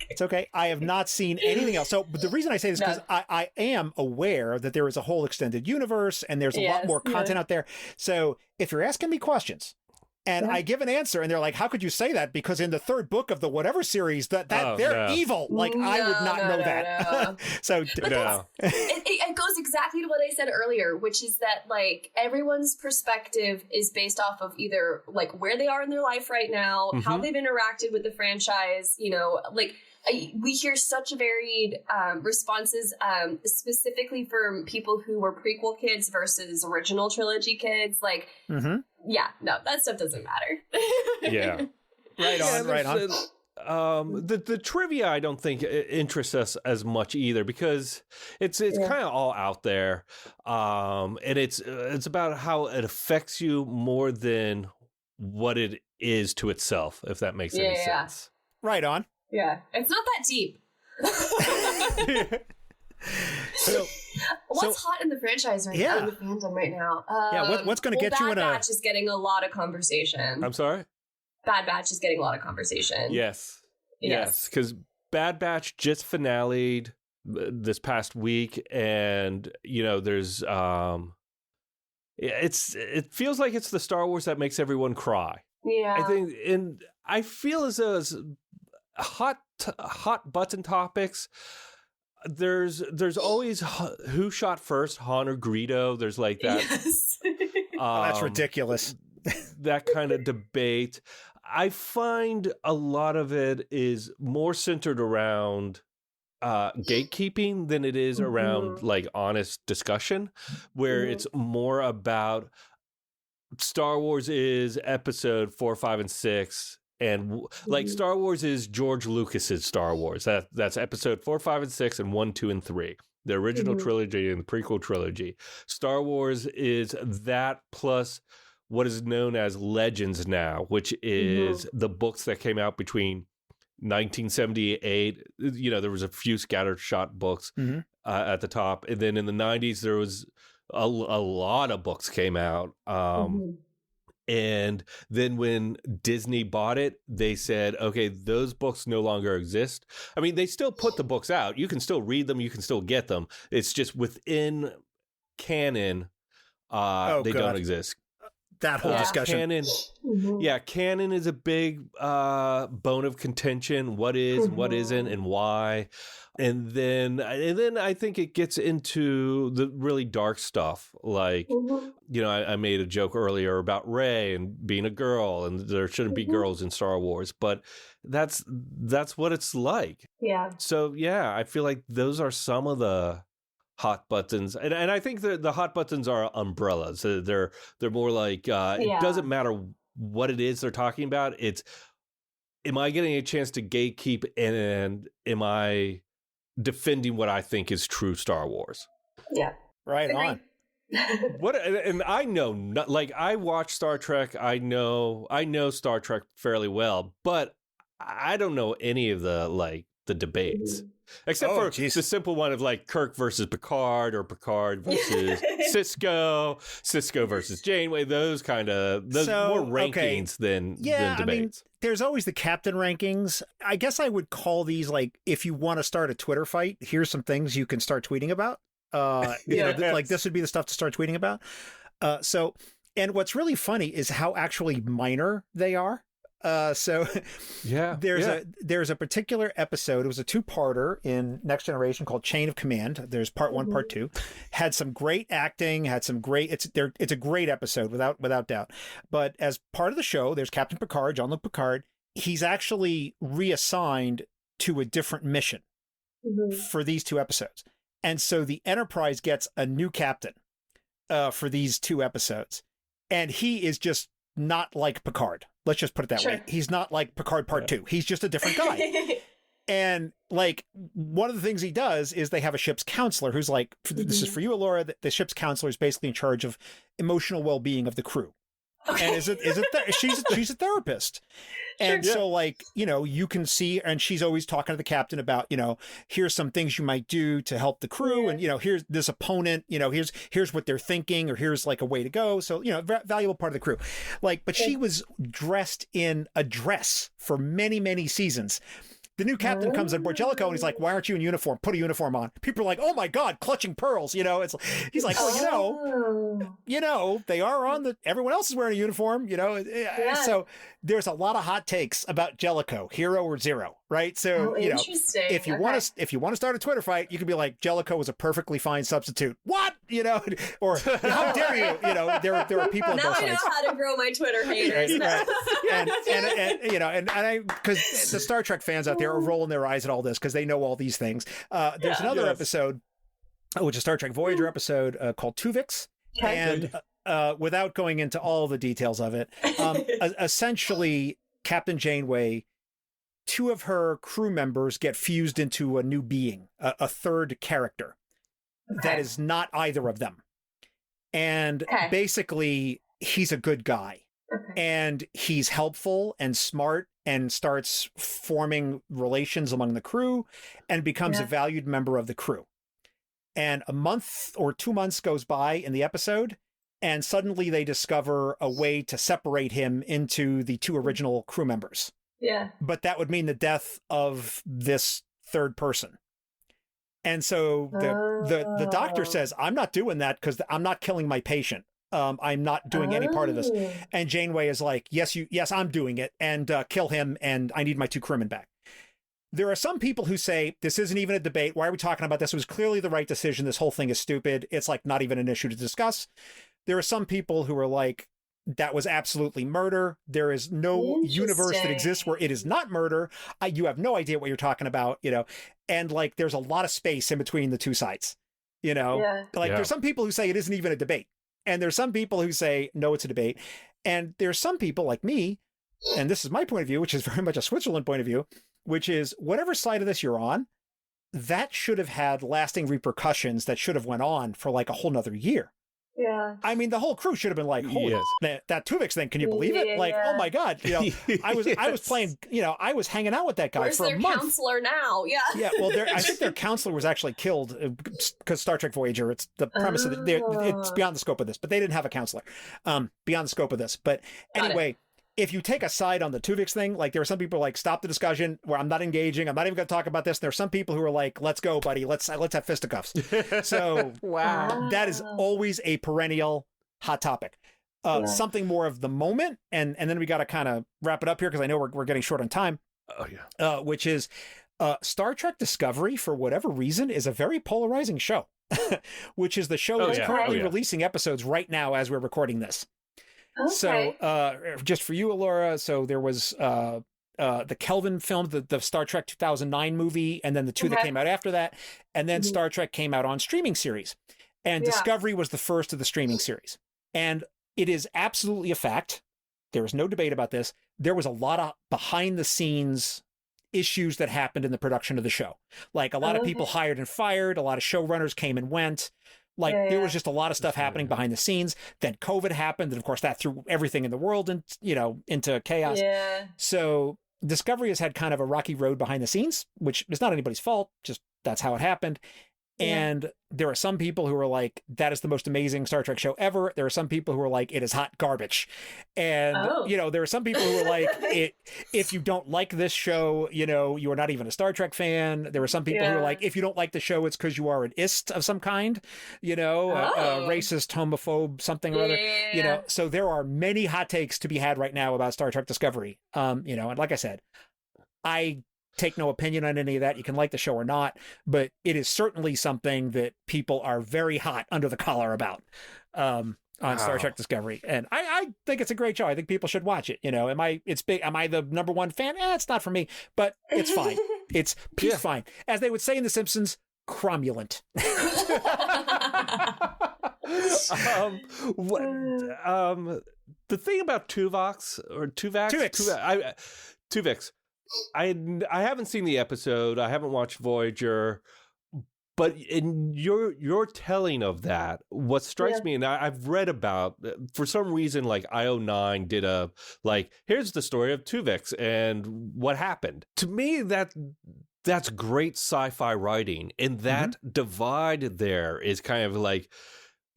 It's okay. I have not seen anything else. So the reason I say this is because I am aware that there is a whole extended universe and there's a lot more content out there. So if you're asking me questions, and I give an answer, and they're like, how could you say that? Because in the 3rd book of the whatever series, they're evil. Like, I would not know that. So it goes exactly what I said earlier, which is that like everyone's perspective is based off of either like where they are in their life right now, how they've interacted with the franchise, you know, like we hear such varied responses, specifically for people who were prequel kids versus original trilogy kids. Like, yeah, no, that stuff doesn't matter. Yeah. Right on. The trivia I don't think interests us as much either, because it's kind of all out there, and it's about how it affects you more than what it is to itself, if that makes any sense. Right on. Yeah, it's not that deep. What's hot in the franchise right now, in the fandom right now? What's going to get you in Bad Batch is getting a lot of conversation. I'm sorry? Bad Batch is getting a lot of conversation. Yes, because Bad Batch just finale'd this past week, and you know, there's it feels like it's the Star Wars that makes everyone cry. Yeah, I think, and I feel as though it's hot button topics. There's always who shot first, Han or Greedo. There's like that. Yes. That's ridiculous. That kind of debate. I find a lot of it is more centered around gatekeeping than it is around like honest discussion, where it's more about Star Wars is episode 4, 5, and 6. And like Star Wars is George Lucas's Star Wars. That's episode 4, 5, and 6, and 1, 2, and 3. The original trilogy and the prequel trilogy. Star Wars is that plus what is known as Legends now, which is the books that came out between 1978. You know, there was a few scattershot books at the top. And then in the 90s, there was a lot of books came out. And then when Disney bought it, they said, okay, those books no longer exist. I mean, they still put the books out. You can still read them. You can still get them. It's just within canon, they don't exist. That whole discussion. Canon, canon is a big bone of contention. What is, what isn't, and why. And then I think it gets into the really dark stuff. Like, you know, I made a joke earlier about Rey and being a girl, and there shouldn't be girls in Star Wars, but that's what it's like. Yeah. So yeah, I feel like those are some of the hot buttons, and I think the hot buttons are umbrellas. They're more like it doesn't matter what it is they're talking about. It's, am I getting a chance to gatekeep, and am I defending what I think is true Star Wars? Yeah, right on. What, and I know, like, I watch Star Trek. I know Star Trek fairly well, but I don't know any of the debates. Except for the simple one of like Kirk versus Picard, or Picard versus Cisco versus Janeway, those more rankings than debates. I mean, there's always the captain rankings. I guess I would call these like, if you want to start a Twitter fight, here's some things you can start tweeting about. You know, like this would be the stuff to start tweeting about. And what's really funny is how actually minor they are. There's a particular episode. It was a 2-parter in Next Generation called Chain of Command. There's part 1, part 2. Had some great acting. Had some great. It's a great episode without doubt. But as part of the show, there's Captain Picard, Jean-Luc Picard. He's actually reassigned to a different mission for these 2 episodes, and so the Enterprise gets a new captain for these 2 episodes, and he is just not like Picard. Let's just put it that way. He's not like Picard Part 2. He's just a different guy. And like, one of the things he does is they have a ship's counselor who's like, this is for you, Alora. The ship's counselor is basically in charge of emotional well-being of the crew. And she's a therapist. And so like, you know, you can see, and she's always talking to the captain about, you know, here's some things you might do to help the crew. And, you know, here's this opponent, you know, here's what they're thinking, or here's like a way to go. So, you know, valuable part of the crew. Like, but she was dressed in a dress for many, many seasons. The new captain comes on board, Jellicoe, and he's like, why aren't you in uniform? Put a uniform on. People are like, oh my God, clutching pearls. You know, he's like, well, you know, they are on everyone else is wearing a uniform, you know. So there's a lot of hot takes about Jellicoe, hero or zero. right? So, interesting. if you want to start a Twitter fight, you could be like, Jellicoe was a perfectly fine substitute. What? Or how dare you? There are people on now both I know sides. how to grow my Twitter haters. Right. And I, because the Star Trek fans out there are rolling their eyes at all this because they know all these things. There's another episode, which is a Star Trek Voyager episode called Tuvix. Okay. And without going into all the details of it, essentially, Captain Janeway, 2 of her crew members get fused into a new being, a third character that is not either of them. And basically, he's a good guy. And he's helpful and smart and starts forming relations among the crew and becomes a valued member of the crew. And a month or 2 months goes by in the episode, and suddenly they discover a way to separate him into the 2 original crew members. Yeah. But that would mean the death of this third person. And so the doctor says, I'm not doing that because I'm not killing my patient. I'm not doing any part of this. And Janeway is like, yes, I'm doing it, and kill him, and I need my 2 crewmen back. There are some people who say, this isn't even a debate. Why are we talking about this? It was clearly the right decision. This whole thing is stupid. It's like not even an issue to discuss. There are some people who are like, that was absolutely murder. There is no universe that exists where it is not murder. You have no idea what you're talking about, and like, there's a lot of space in between the 2 sides, there's some people who say it isn't even a debate. And there's some people who say, no, it's a debate. And there's some people like me, and this is my point of view, which is very much a Switzerland point of view, which is whatever side of this you're on, that should have had lasting repercussions that should have went on for like a whole nother year. Yeah. I mean, the whole crew should have been like, holy, that Tuvix thing, can you believe it? Like, oh my God. I was playing, I was hanging out with that guy for a month. Where's their counselor now? Yeah. Yeah, well, I think their counselor was actually killed because Star Trek Voyager, it's the premise of it's beyond the scope of this, but they didn't have a counselor beyond the scope of this. But anyway, if you take a side on the Tuvix thing, like there are some people like, stop the discussion where I'm not engaging. I'm not even going to talk about this. There are some people who are like, let's go, buddy. Let's have fisticuffs. So wow, that is always a perennial hot topic. Something more of the moment. And then we got to kind of wrap it up here because I know we're getting short on time. Oh yeah. Which is Star Trek Discovery, for whatever reason, is a very polarizing show, which is the show that's currently releasing episodes right now as we're recording this. Okay. So just for you, Alora, so there was the Kelvin film, the Star Trek 2009 movie, and then the 2 that came out after that. And then Star Trek came out on streaming series. And Discovery was the first of the streaming series. And it is absolutely a fact. There is no debate about this. There was a lot of behind the scenes issues that happened in the production of the show. Like a lot of people hired and fired. A lot of showrunners came and went. Like there was just a lot of stuff happening behind the scenes. Then COVID happened. And of course that threw everything in the world and, into chaos. Yeah. So Discovery has had kind of a rocky road behind the scenes, which is not anybody's fault. Just that's how it happened. And there are some people who are like, that is the most amazing Star Trek show ever. There are some people who are like, it is hot garbage. And, there are some people who are like, if you don't like this show, you are not even a Star Trek fan. There are some people who are like, if you don't like the show, it's because you are an ist of some kind, racist, homophobe, something or other, So there are many hot takes to be had right now about Star Trek Discovery. And like I said, I take no opinion on any of that. You can like the show or not, but it is certainly something that people are very hot under the collar about on Star Trek Discovery. And I think it's a great show. I think people should watch it. It's big. Am I the number one fan? It's not for me, but it's fine. It's fine. As they would say in The Simpsons, cromulent. The thing about Tuvix, I haven't seen the episode. I haven't watched Voyager, but in your telling of that, what strikes me, and I've read about, for some reason, like IO9 did here's the story of Tuvix and what happened. To me, that's great sci-fi writing, and that divide there is kind of like,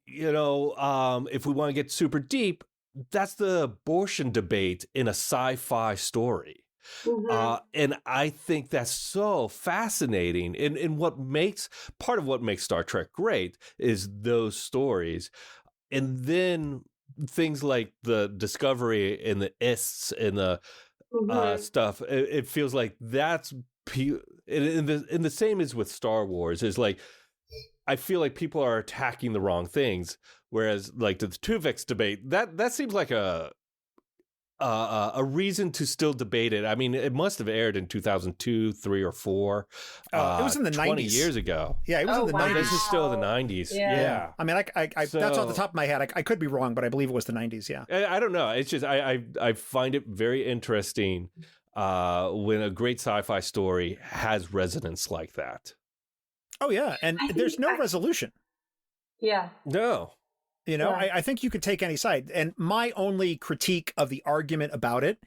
if we want to get super deep, that's the abortion debate in a sci-fi story. And I think that's so fascinating. And part of what makes Star Trek great is those stories. And then things like the Discovery and the ists and the stuff. It feels like that's in the same as with Star Wars. Is like I feel like people are attacking the wrong things, whereas like the Tuvix debate that seems like a reason to still debate it. I mean, it must have aired in 2002, 3, or 4. It was in the 20 90s. years ago. Yeah, it was in the 90s. This is still the 90s. Yeah. I mean, that's off the top of my head. I could be wrong, but I believe it was the 90s. Yeah. I don't know. It's just I find it very interesting when a great sci-fi story has resonance like that. Oh yeah, and there's no resolution. Yeah. No. You know, Yeah. I think you could take any side. And my only critique of the argument about it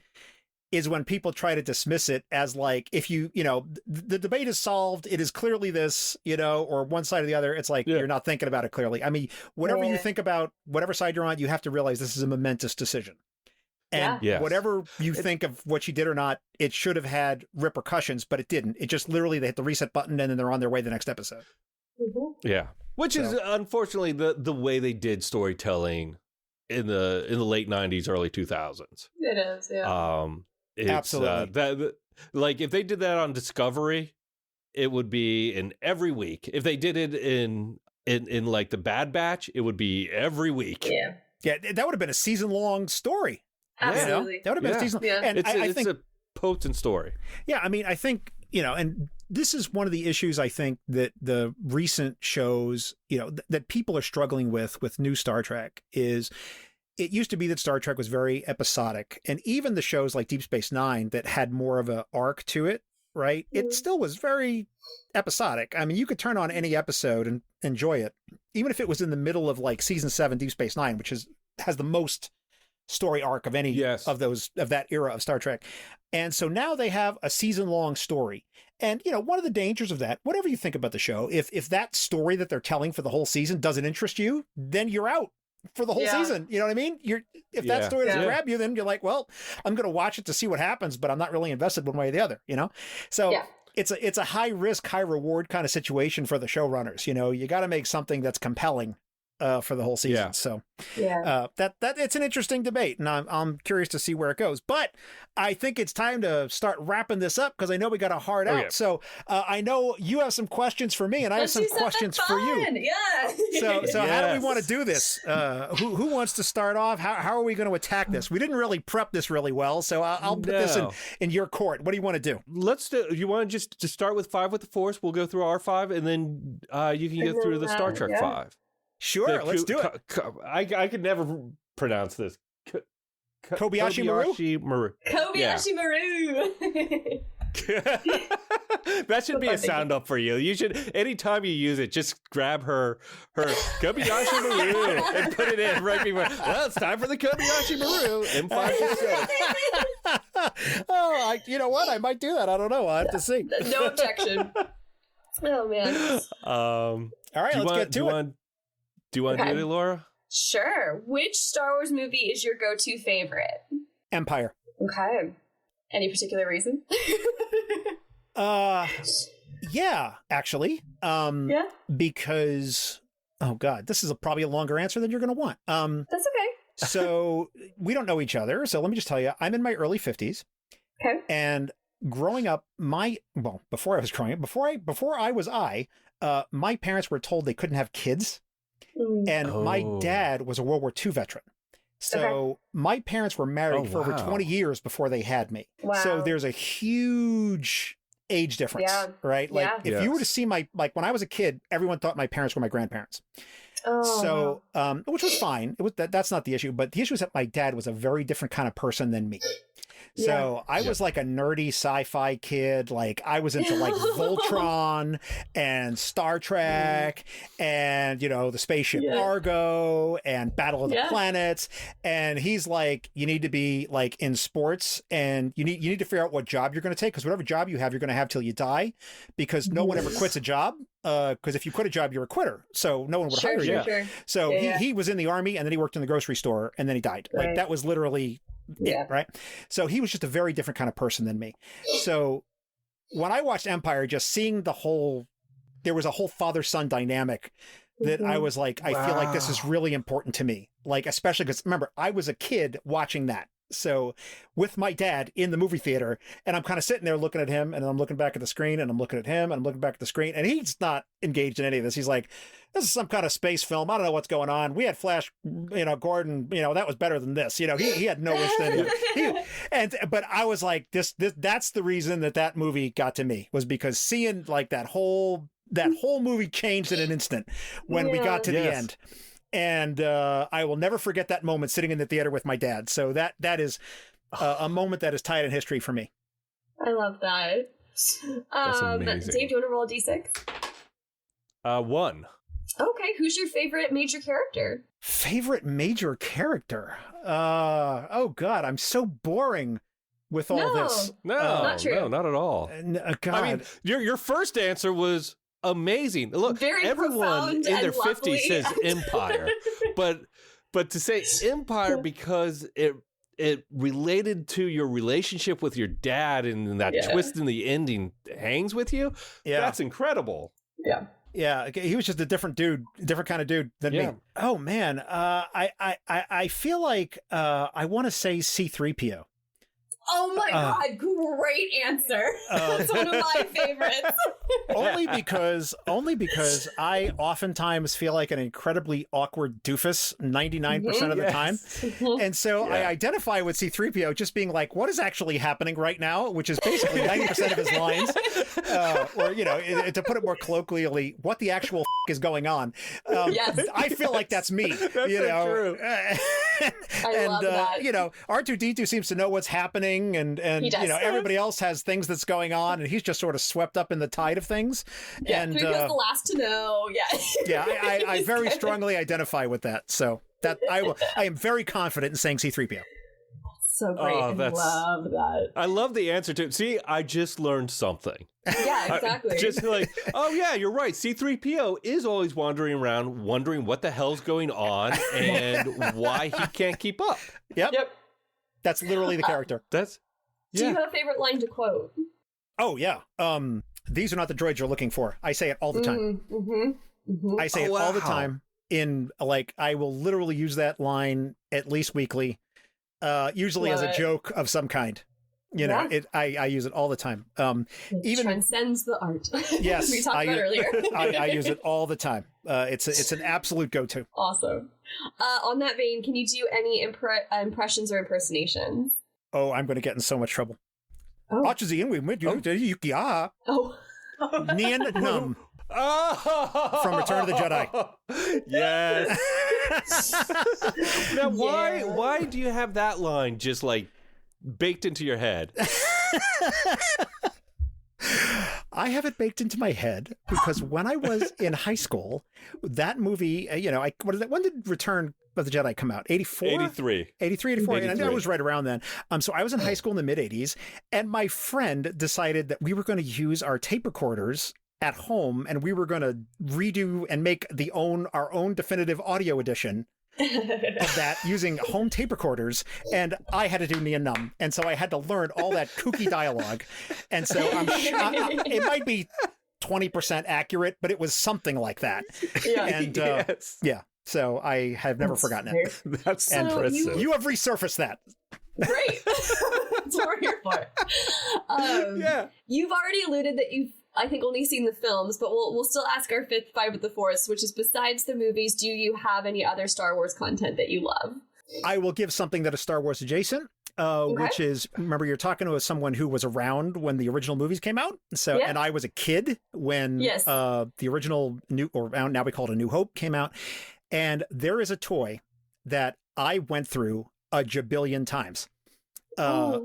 is when people try to dismiss it as like, if the debate is solved, it is clearly this, or one side or the other. It's like, you're not thinking about it clearly. I mean, whatever you think about, whatever side you're on, you have to realize this is a momentous decision. And whatever you think of what she did or not, it should have had repercussions, but it didn't. It just literally, they hit the reset button and then they're on their way to the next episode. Yeah. Which is unfortunately the way they did storytelling in the late 90s, early 2000s. It is, yeah. Absolutely. Like if they did that on Discovery, it would be in every week. If they did it in like the Bad Batch, it would be every week. Yeah. Yeah, that would have been a season-long story. Absolutely. That would have been a season. Yeah. And I think a potent story. Yeah, I mean, I think, and this is one of the issues I think that the recent shows, that people are struggling with new Star Trek is it used to be that Star Trek was very episodic. And even the shows like Deep Space Nine that had more of an arc to it, right? It still was very episodic. I mean, you could turn on any episode and enjoy it, even if it was in the middle of like season 7 Deep Space Nine, which has the most story arc of any of that era of Star Trek. And so now they have a season-long story. And, one of the dangers of that, whatever you think about the show, if that story that they're telling for the whole season doesn't interest you, then you're out for the whole season. You know what I mean? If that story doesn't grab you, then you're like, well, I'm going to watch it to see what happens, but I'm not really invested one way or the other, So it's a high risk, high reward kind of situation for the showrunners. You got to make something that's compelling for the whole season. So that it's an interesting debate, and I'm curious to see where it goes. But I think it's time to start wrapping this up because I know we got a hard out. So I know you have some questions for me, and I have some questions for you. Yeah. So how do we want to do this? Who wants to start off? How are we going to attack this? We didn't really prep this really well, so I'll put this in your court. What do you want to do? Let's do. You want just to start with 5 with the Force? We'll go through our 5, and then you can get through the Star Trek 5. Sure, let's do it. I could never pronounce this. Kobayashi Maru? Kobayashi Maru. That should be a sound up for you. You should, anytime you use it, just grab her Kobayashi Maru and put it in right before. Well, it's time for the Kobayashi Maru in 5 you know what? I might do that. I don't know. I'll have to see. No objection. Oh, man. All right, let's get to it. Do you want to do it, Laura? Sure. Which Star Wars movie is your go-to favorite? Empire. Okay. Any particular reason? Yeah, actually. Because, oh God, this is probably a longer answer than you're going to want. That's okay. So we don't know each other. So let me just tell you, I'm in my early 50s. Okay. And growing up, before I was my parents were told they couldn't have kids. And my dad was a World War II veteran. So my parents were married for over 20 years before they had me. Wow. So there's a huge age difference, right? Like if you were to see when I was a kid, everyone thought my parents were my grandparents. So, which was fine. It was that's not the issue, but the issue is that my dad was a very different kind of person than me. So I was like a nerdy sci-fi kid. Like I was into like Voltron and Star Trek and, the spaceship Argo and Battle of the Planets. And he's like, you need to be like in sports and you need to figure out what job you're going to take. Cause whatever job you have, you're going to have till you die because no one ever quits a job. Because if you quit a job, you're a quitter. So no one would hire you. Sure. So he was in the Army and then he worked in the grocery store and then he died. Like that was literally it, right? So he was just a very different kind of person than me. So when I watched Empire, just seeing there was a whole father-son dynamic that I was like, I feel like this is really important to me. Like, especially because remember, I was a kid watching that. So with my dad in the movie theater, and I'm kind of sitting there looking at him, and I'm looking back at the screen, and I'm looking at him, and I'm looking back at the screen, and he's not engaged in any of this. He's like, this is some kind of space film. I don't know what's going on. We had Flash, Gordon, that was better than this. He had no interest in it. But I was like, that's the reason that movie got to me, was because seeing like that whole movie changed in an instant when we got to the end. And I will never forget that moment sitting in the theater with my dad. So that is a moment that is tied in history for me. I love that. That's amazing. Dave, do you want to roll a d6? 1. Okay, who's your favorite major character? Favorite major character? Oh God, I'm so boring with all this. No, not true. No, not at all. God. I mean, your first answer was amazing. Look, Very everyone in their lovely. 50s says Empire, but to say Empire because it related to your relationship with your dad and that twist in the ending hangs with you. Yeah, that's incredible. Yeah. Yeah, he was just a different kind of dude than me. Oh man, I feel like I want to say C-3PO. Oh my God, great answer. That's one of my favorites. only because I oftentimes feel like an incredibly awkward doofus 99% of the time. And so I identify with C-3PO just being like, what is actually happening right now? Which is basically 90% of his lines. Or, to put it more colloquially, what the actual is going on. I feel like that's me. That's so true. I love that. R2-D2 seems to know what's happening, and everybody else has things that's going on, and he's just sort of swept up in the tide of things. Yeah, and 3PO's the last to know. Yeah. I very strongly identify with that. So that I am very confident in saying C-3PO. So great. I love that. I love the answer to it. See, I just learned something. Yeah, exactly. Just like, oh yeah, you're right. C-3PO is always wandering around wondering what the hell's going on and why he can't keep up. Yep. That's literally the character. Do you have a favorite line to quote? Oh yeah. These are not the droids you're looking for. I say it all the time. I say it all the time. I will literally use that line at least weekly. Usually as a joke of some kind. I use it all the time. It transcends the art. Yes, we talked about earlier. I use it all the time. It's an absolute go-to. Awesome. On that vein, can you do any impressions or impersonations? Oh, I'm going to get in so much trouble. Oh. Oh. Nien Num. From Return of the Jedi. Yes. Now, why do you have that line just like baked into your head? I have it baked into my head because when I was in high school, that movie, when did Return of the Jedi come out? 84? 83. 84. And I know it was right around then. So I was in high school in the mid-80s, and my friend decided that we were going to use our tape recorders at home, and we were going to redo and make our own definitive audio edition of that using home tape recorders, and I had to do Nien Num, and so I had to learn all that kooky dialogue, and so I'm sure it might be 20% accurate, but it was something like that. So I have never forgotten it. That's impressive. You have resurfaced that. Great. That's what we're here for. You've already alluded that you've, I think, only seen the films, but we'll still ask our fifth five with the Force, which is, besides the movies, do you have any other Star Wars content that you love? I will give something that is Star Wars adjacent, which is, remember, you're talking to someone who was around when the original movies came out. So, and I was a kid when the original now we call it A New Hope, came out. And there is a toy that I went through a jabillion times.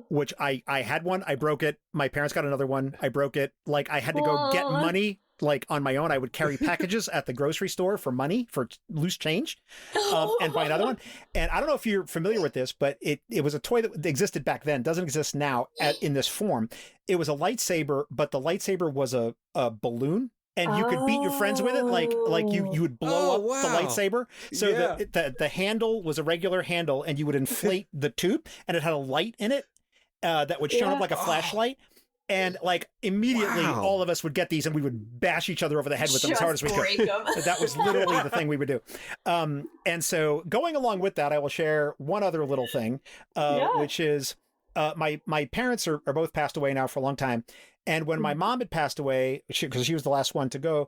Which I had one, I broke it. My parents got another one, I broke it. Like, I had to go get money, like, on my own. I would carry packages at the grocery store for money, for loose change, and buy another one. And I don't know if you're familiar with this, but it was a toy that existed back then, doesn't exist now in this form. It was a lightsaber, but the lightsaber was a balloon. And you could beat your friends with it, like you would blow up the lightsaber. So the handle was a regular handle, and you would inflate the tube, and it had a light in it that would shine up like a flashlight. And like immediately, Wow. all of us would get these, and we would bash each other over the head with them as hard as we could. break 'em. That was literally the thing we would do. And so, going along with that, I will share one other little thing, which is my parents are both passed away now for a long time. And when my mom had passed away, because she was the last one to go,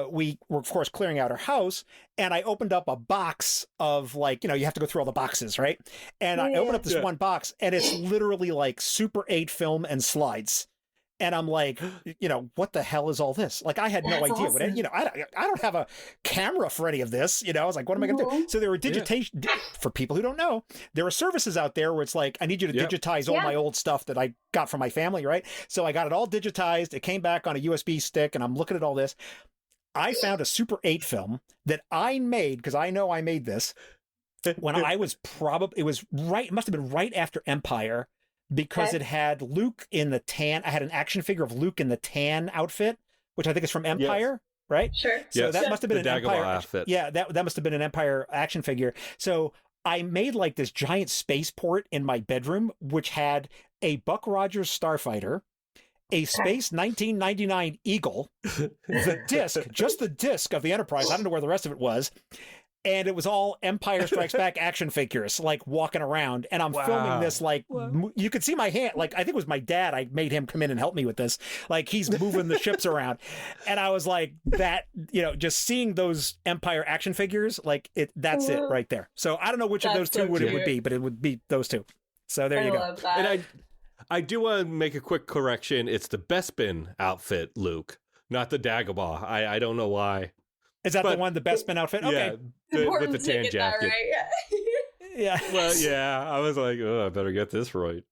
we were, of course, clearing out her house. And I opened up a box of like, you have to go through all the boxes, right? And I opened up this one box, and it's literally like Super 8 film and slides. And I'm like, what the hell is all this? Like, I had no idea. Awesome. I don't have a camera for any of this. I was like, what am I going to do? So there were digitation, for people who don't know, there are services out there where it's like, I need you to digitize all my old stuff that I got from my family, right? So I got it all digitized. It came back on a USB stick, and I'm looking at all this. I found a Super 8 film that I made, because I know I made this, when I was it must have been right after Empire, because it had Luke in the tan. I had an action figure of Luke in the tan outfit, which I think is from Empire, right? Sure. So that must have been the an Empire outfit. Yeah, that must have been an Empire action figure. So I made like this giant spaceport in my bedroom, which had a Buck Rogers Starfighter, a Space 1999 Eagle, the disc, just the disc of the Enterprise. I don't know where the rest of it was. And it was all Empire Strikes Back action figures, like walking around. And I'm filming this, like, you could see my hand. Like, I think it was my dad. I made him come in and help me with this. Like, he's moving the ships around. And I was like, just seeing those Empire action figures, like, that's it right there. So I don't know which of those two it would be, but it would be those two. So there you go. Love that. And I do want to make a quick correction. It's the Bespin outfit, Luke, not the Dagobah. I don't know why. Is that the one, the Bespin outfit? Okay. Yeah, with the tan jacket. Right? Yeah. Well, yeah, I was like, oh, I better get this right.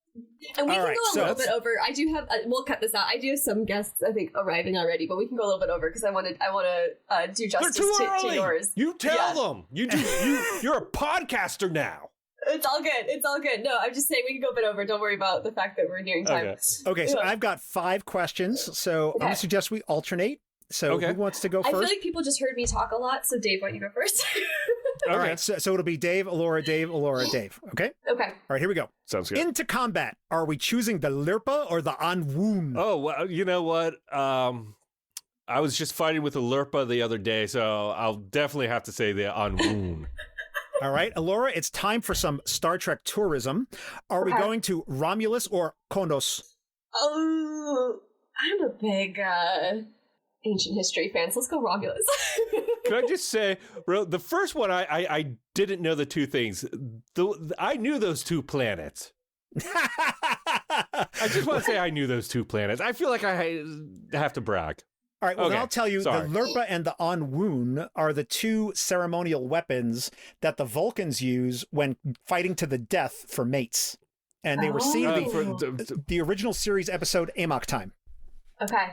And we All can right, go a little bit over. I do have. We'll cut this out. I do have some guests, I think, arriving already, but we can go a little bit over because I want to do justice to yours. You tell them. You're a podcaster now. It's all good. It's all good. No, I'm just saying we can go a bit over. Don't worry about the fact that we're nearing time. Okay, so I've got 5 questions. So I'm going to suggest we alternate. So who wants to go first? I feel like people just heard me talk a lot, so Dave, why don't you go first? All right, so it'll be Dave, Alora, Dave, Alora, Dave. Okay? Okay. All right, here we go. Sounds good. Into combat. Are we choosing the Lirpa or the Anwoon? Oh, well, you know what? I was just fighting with a Lirpa the other day, so I'll definitely have to say the Anwoon. All right, Alora, it's time for some Star Trek tourism. Are we going to Romulus or Konos? Oh, I'm a big ancient history fan, so let's go Romulus. Can I just say, the first one, I didn't know the two things. I knew those 2 planets. I just want to say I knew those 2 planets. I feel like I have to brag. All right, well, then I'll tell you, Sorry. the Lirpa and the Anwoon are the 2 ceremonial weapons that the Vulcans use when fighting to the death for mates. And they received the original series episode Amok Time. Okay.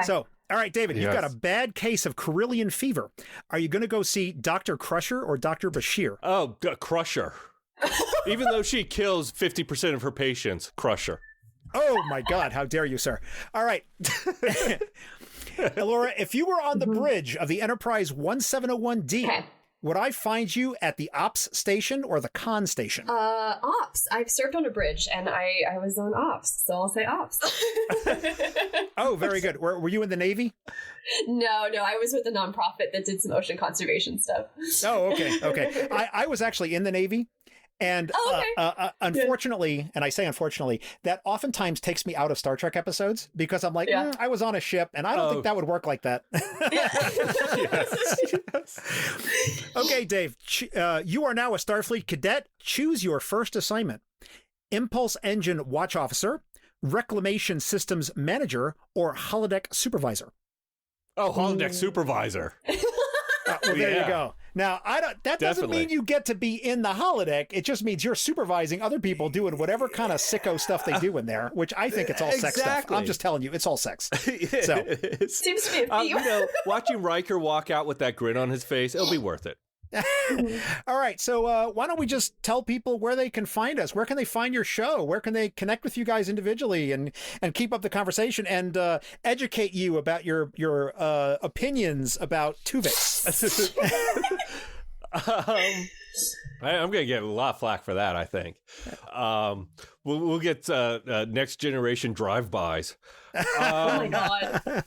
So, all right, David, you've got a bad case of Carillion fever. Are you going to go see Dr. Crusher or Dr. Bashir? Oh, Crusher. Even though she kills 50% of her patients, Crusher. Oh, my God. How dare you, sir. All right. Laura, if you were on the bridge of the Enterprise 1701D, would I find you at the ops station or the con station? Ops. I've served on a bridge, and I was on ops, so I'll say ops. Oh, very good. Were you in the Navy? No, I was with a nonprofit that did some ocean conservation stuff. Oh, okay. I was actually in the Navy. And unfortunately, and I say unfortunately, that oftentimes takes me out of Star Trek episodes because I'm like, I was on a ship and I don't think that would work like that. Okay, Dave, you are now a Starfleet cadet. Choose your first assignment. Impulse Engine Watch Officer, Reclamation Systems Manager, or Holodeck Supervisor. Oh, Holodeck Supervisor. Well, there you go. Now, that doesn't mean you get to be in the holodeck. It just means you're supervising other people doing whatever kind of sicko stuff they do in there, which I think it's all sex stuff. I'm just telling you, it's all sex. So seems to be a theme. Watching Riker walk out with that grin on his face, it'll be worth it. All right, so why don't we just tell people where they can find us? Where can they find your show? Where can they connect with you guys individually and keep up the conversation and educate you about your I'm going to get a lot of flack for that, I think. We'll get next generation drive-bys. Oh my God.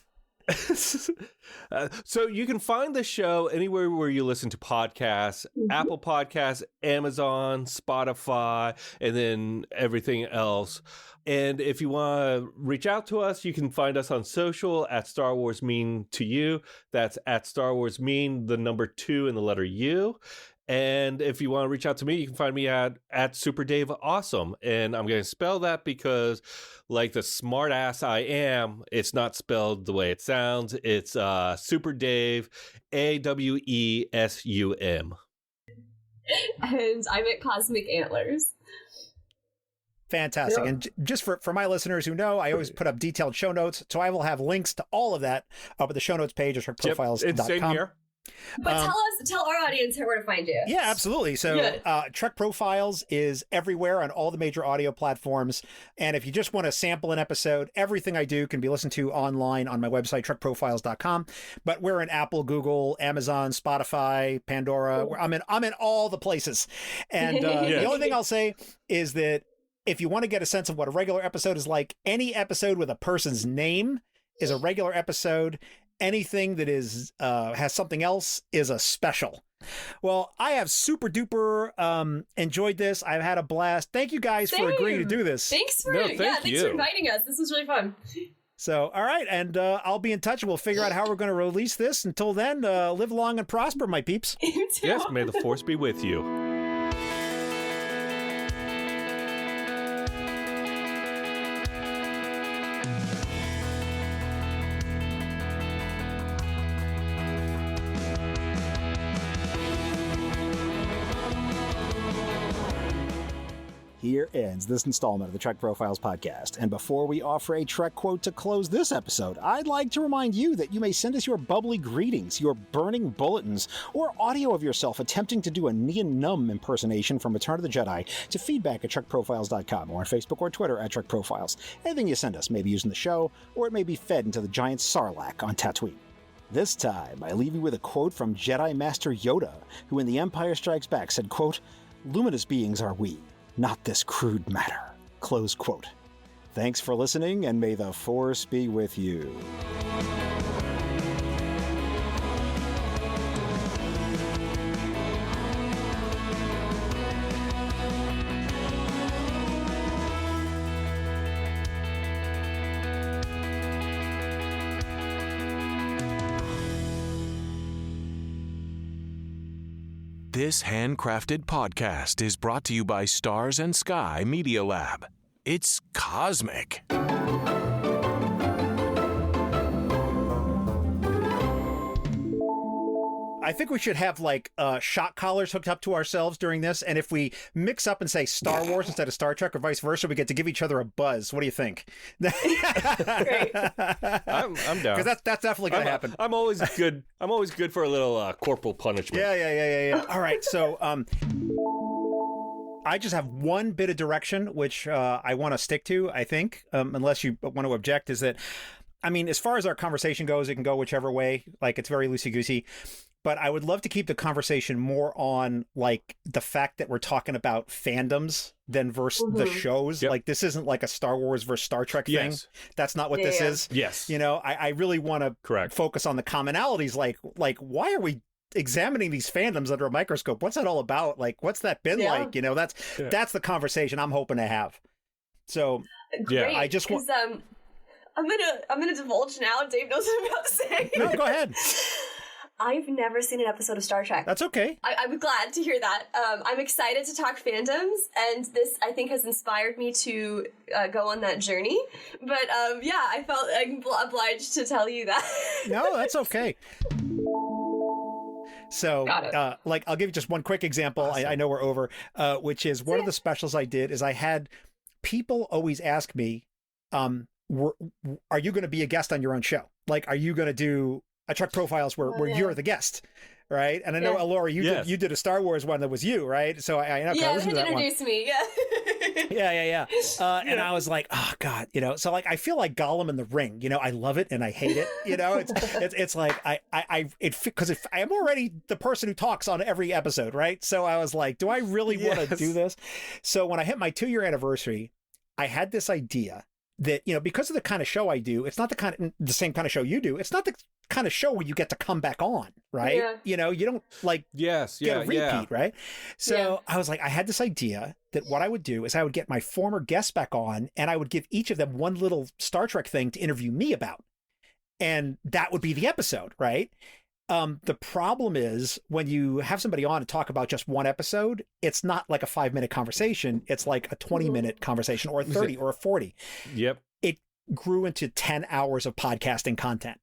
So you can find the show anywhere where you listen to podcasts, Apple Podcasts, Amazon, Spotify, and then everything else. And if you want to reach out to us, you can find us on social at Star Wars Mean to You. That's at Star Wars Mean, the number 2 and the letter U. And if you want to reach out to me, you can find me at Super Dave Awesome. And I'm going to spell that because, like the smart ass I am, it's not spelled the way it sounds. It's Super Dave, AWESUM. And I'm at Cosmic Antlers. Fantastic. Yeah. And just for my listeners who know, I always put up detailed show notes. So I will have links to all of that up at the show notes page at trekprofiles.com. It's same here. But tell our audience where to find you. Yeah, absolutely. So Trek Profiles is everywhere on all the major audio platforms. And if you just want to sample an episode, everything I do can be listened to online on my website, trekprofiles.com. But we're in Apple, Google, Amazon, Spotify, Pandora. I'm in all the places. And the only thing I'll say is that if you want to get a sense of what a regular episode is like, any episode with a person's name is a regular episode. Anything that is has something else is a special. Well, I have super duper enjoyed this. I've had a blast. Thank you guys for agreeing to do this. Thanks for thanks for inviting us. This was really fun. So, all right, and I'll be in touch. We'll figure out how we're going to release this. Until then, live long and prosper, my peeps. You too. Yes, may the Force be with you. Here ends this installment of the Trek Profiles podcast. And before we offer a Trek quote to close this episode, I'd like to remind you that you may send us your bubbly greetings, your burning bulletins, or audio of yourself attempting to do a Nien Nunb impersonation from Return of the Jedi to feedback at trekprofiles.com or on Facebook or Twitter at Trek Profiles. Anything you send us may be used in the show, or it may be fed into the giant Sarlacc on Tatooine. This time, I leave you with a quote from Jedi Master Yoda, who in The Empire Strikes Back said, quote, "Luminous beings are we, not this crude matter." Close quote. Thanks for listening, and may the Force be with you. This handcrafted podcast is brought to you by Stars and Sky Media Lab. It's cosmic. I think we should have like shot collars hooked up to ourselves during this, and if we mix up and say Star Wars instead of Star Trek or vice versa, we get to give each other a buzz. What do you think? Great. I'm down. Because that's definitely going to happen. I'm always good. I'm always good for a little corporal punishment. Yeah. All right, so I just have one bit of direction which I want to stick to, I think, unless you want to object, is that, I mean, as far as our conversation goes, it can go whichever way. Like, it's very loosey-goosey. But I would love to keep the conversation more on, like, the fact that we're talking about fandoms than versus the shows. Yep. Like, this isn't like a Star Wars versus Star Trek thing. That's not what this is. Yes. You know, I really want to focus on the commonalities. Like, why are we examining these fandoms under a microscope? What's that all about? Like, what's that been like? You know, that's the conversation I'm hoping to have. So, Great. I just want... I'm gonna divulge now. Dave knows what I'm about to say. No, go ahead. I've never seen an episode of Star Trek. That's okay. I'm glad to hear that. I'm excited to talk fandoms, and this, I think, has inspired me to go on that journey. But yeah, I felt obliged to tell you that. No, that's okay. So, like, I'll give you just one quick example. Awesome. I know we're over, which is one of the specials I did is I had people always ask me, are you going to be a guest on your own show? Like, are you going to do a Trek Profiles where you're the guest, right? And I know, Laura, you did a Star Wars one that was you, right? So I know. Yeah, they introduced me. Yeah. Yeah. And I was like, oh God, so like I feel like Gollum in the Ring. I love it and I hate it. It's like because I'm already the person who talks on every episode, right? So I was like, do I really want to do this? So when I hit my 2-year anniversary, I had this idea that because of the kind of show I do, it's not the same kind of show you do. It's not the kind of show where you get to come back on, right? Yeah. You don't like get a repeat, right? So I was like, I had this idea that what I would do is I would get my former guests back on and I would give each of them one little Star Trek thing to interview me about. And that would be the episode, right? The problem is when you have somebody on to talk about just one episode, it's not like a 5-minute conversation. It's like a 20-minute conversation or a 30 or a 40. Yep. It grew into 10 hours of podcasting content.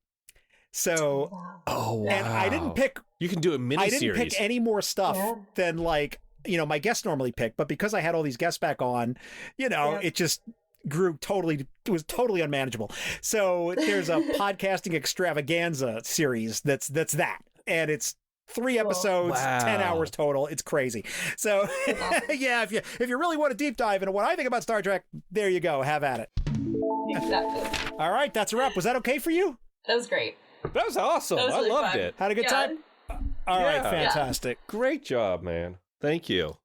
So, wow. And I didn't pick. You can do a mini series. I didn't pick any more stuff than like, my guests normally pick. But because I had all these guests back on, it just grew it was totally unmanageable. So there's a podcasting extravaganza series that's that. And it's 3 episodes, 10 hours total. It's crazy. So yeah, if you really want to deep dive into what I think about Star Trek, there you go. Have at it. Exactly. All right, that's a wrap. Was that okay for you? That was great. That was awesome. That was really I loved fun. it. Had a good time? All right, fantastic. Great job, man. Thank you.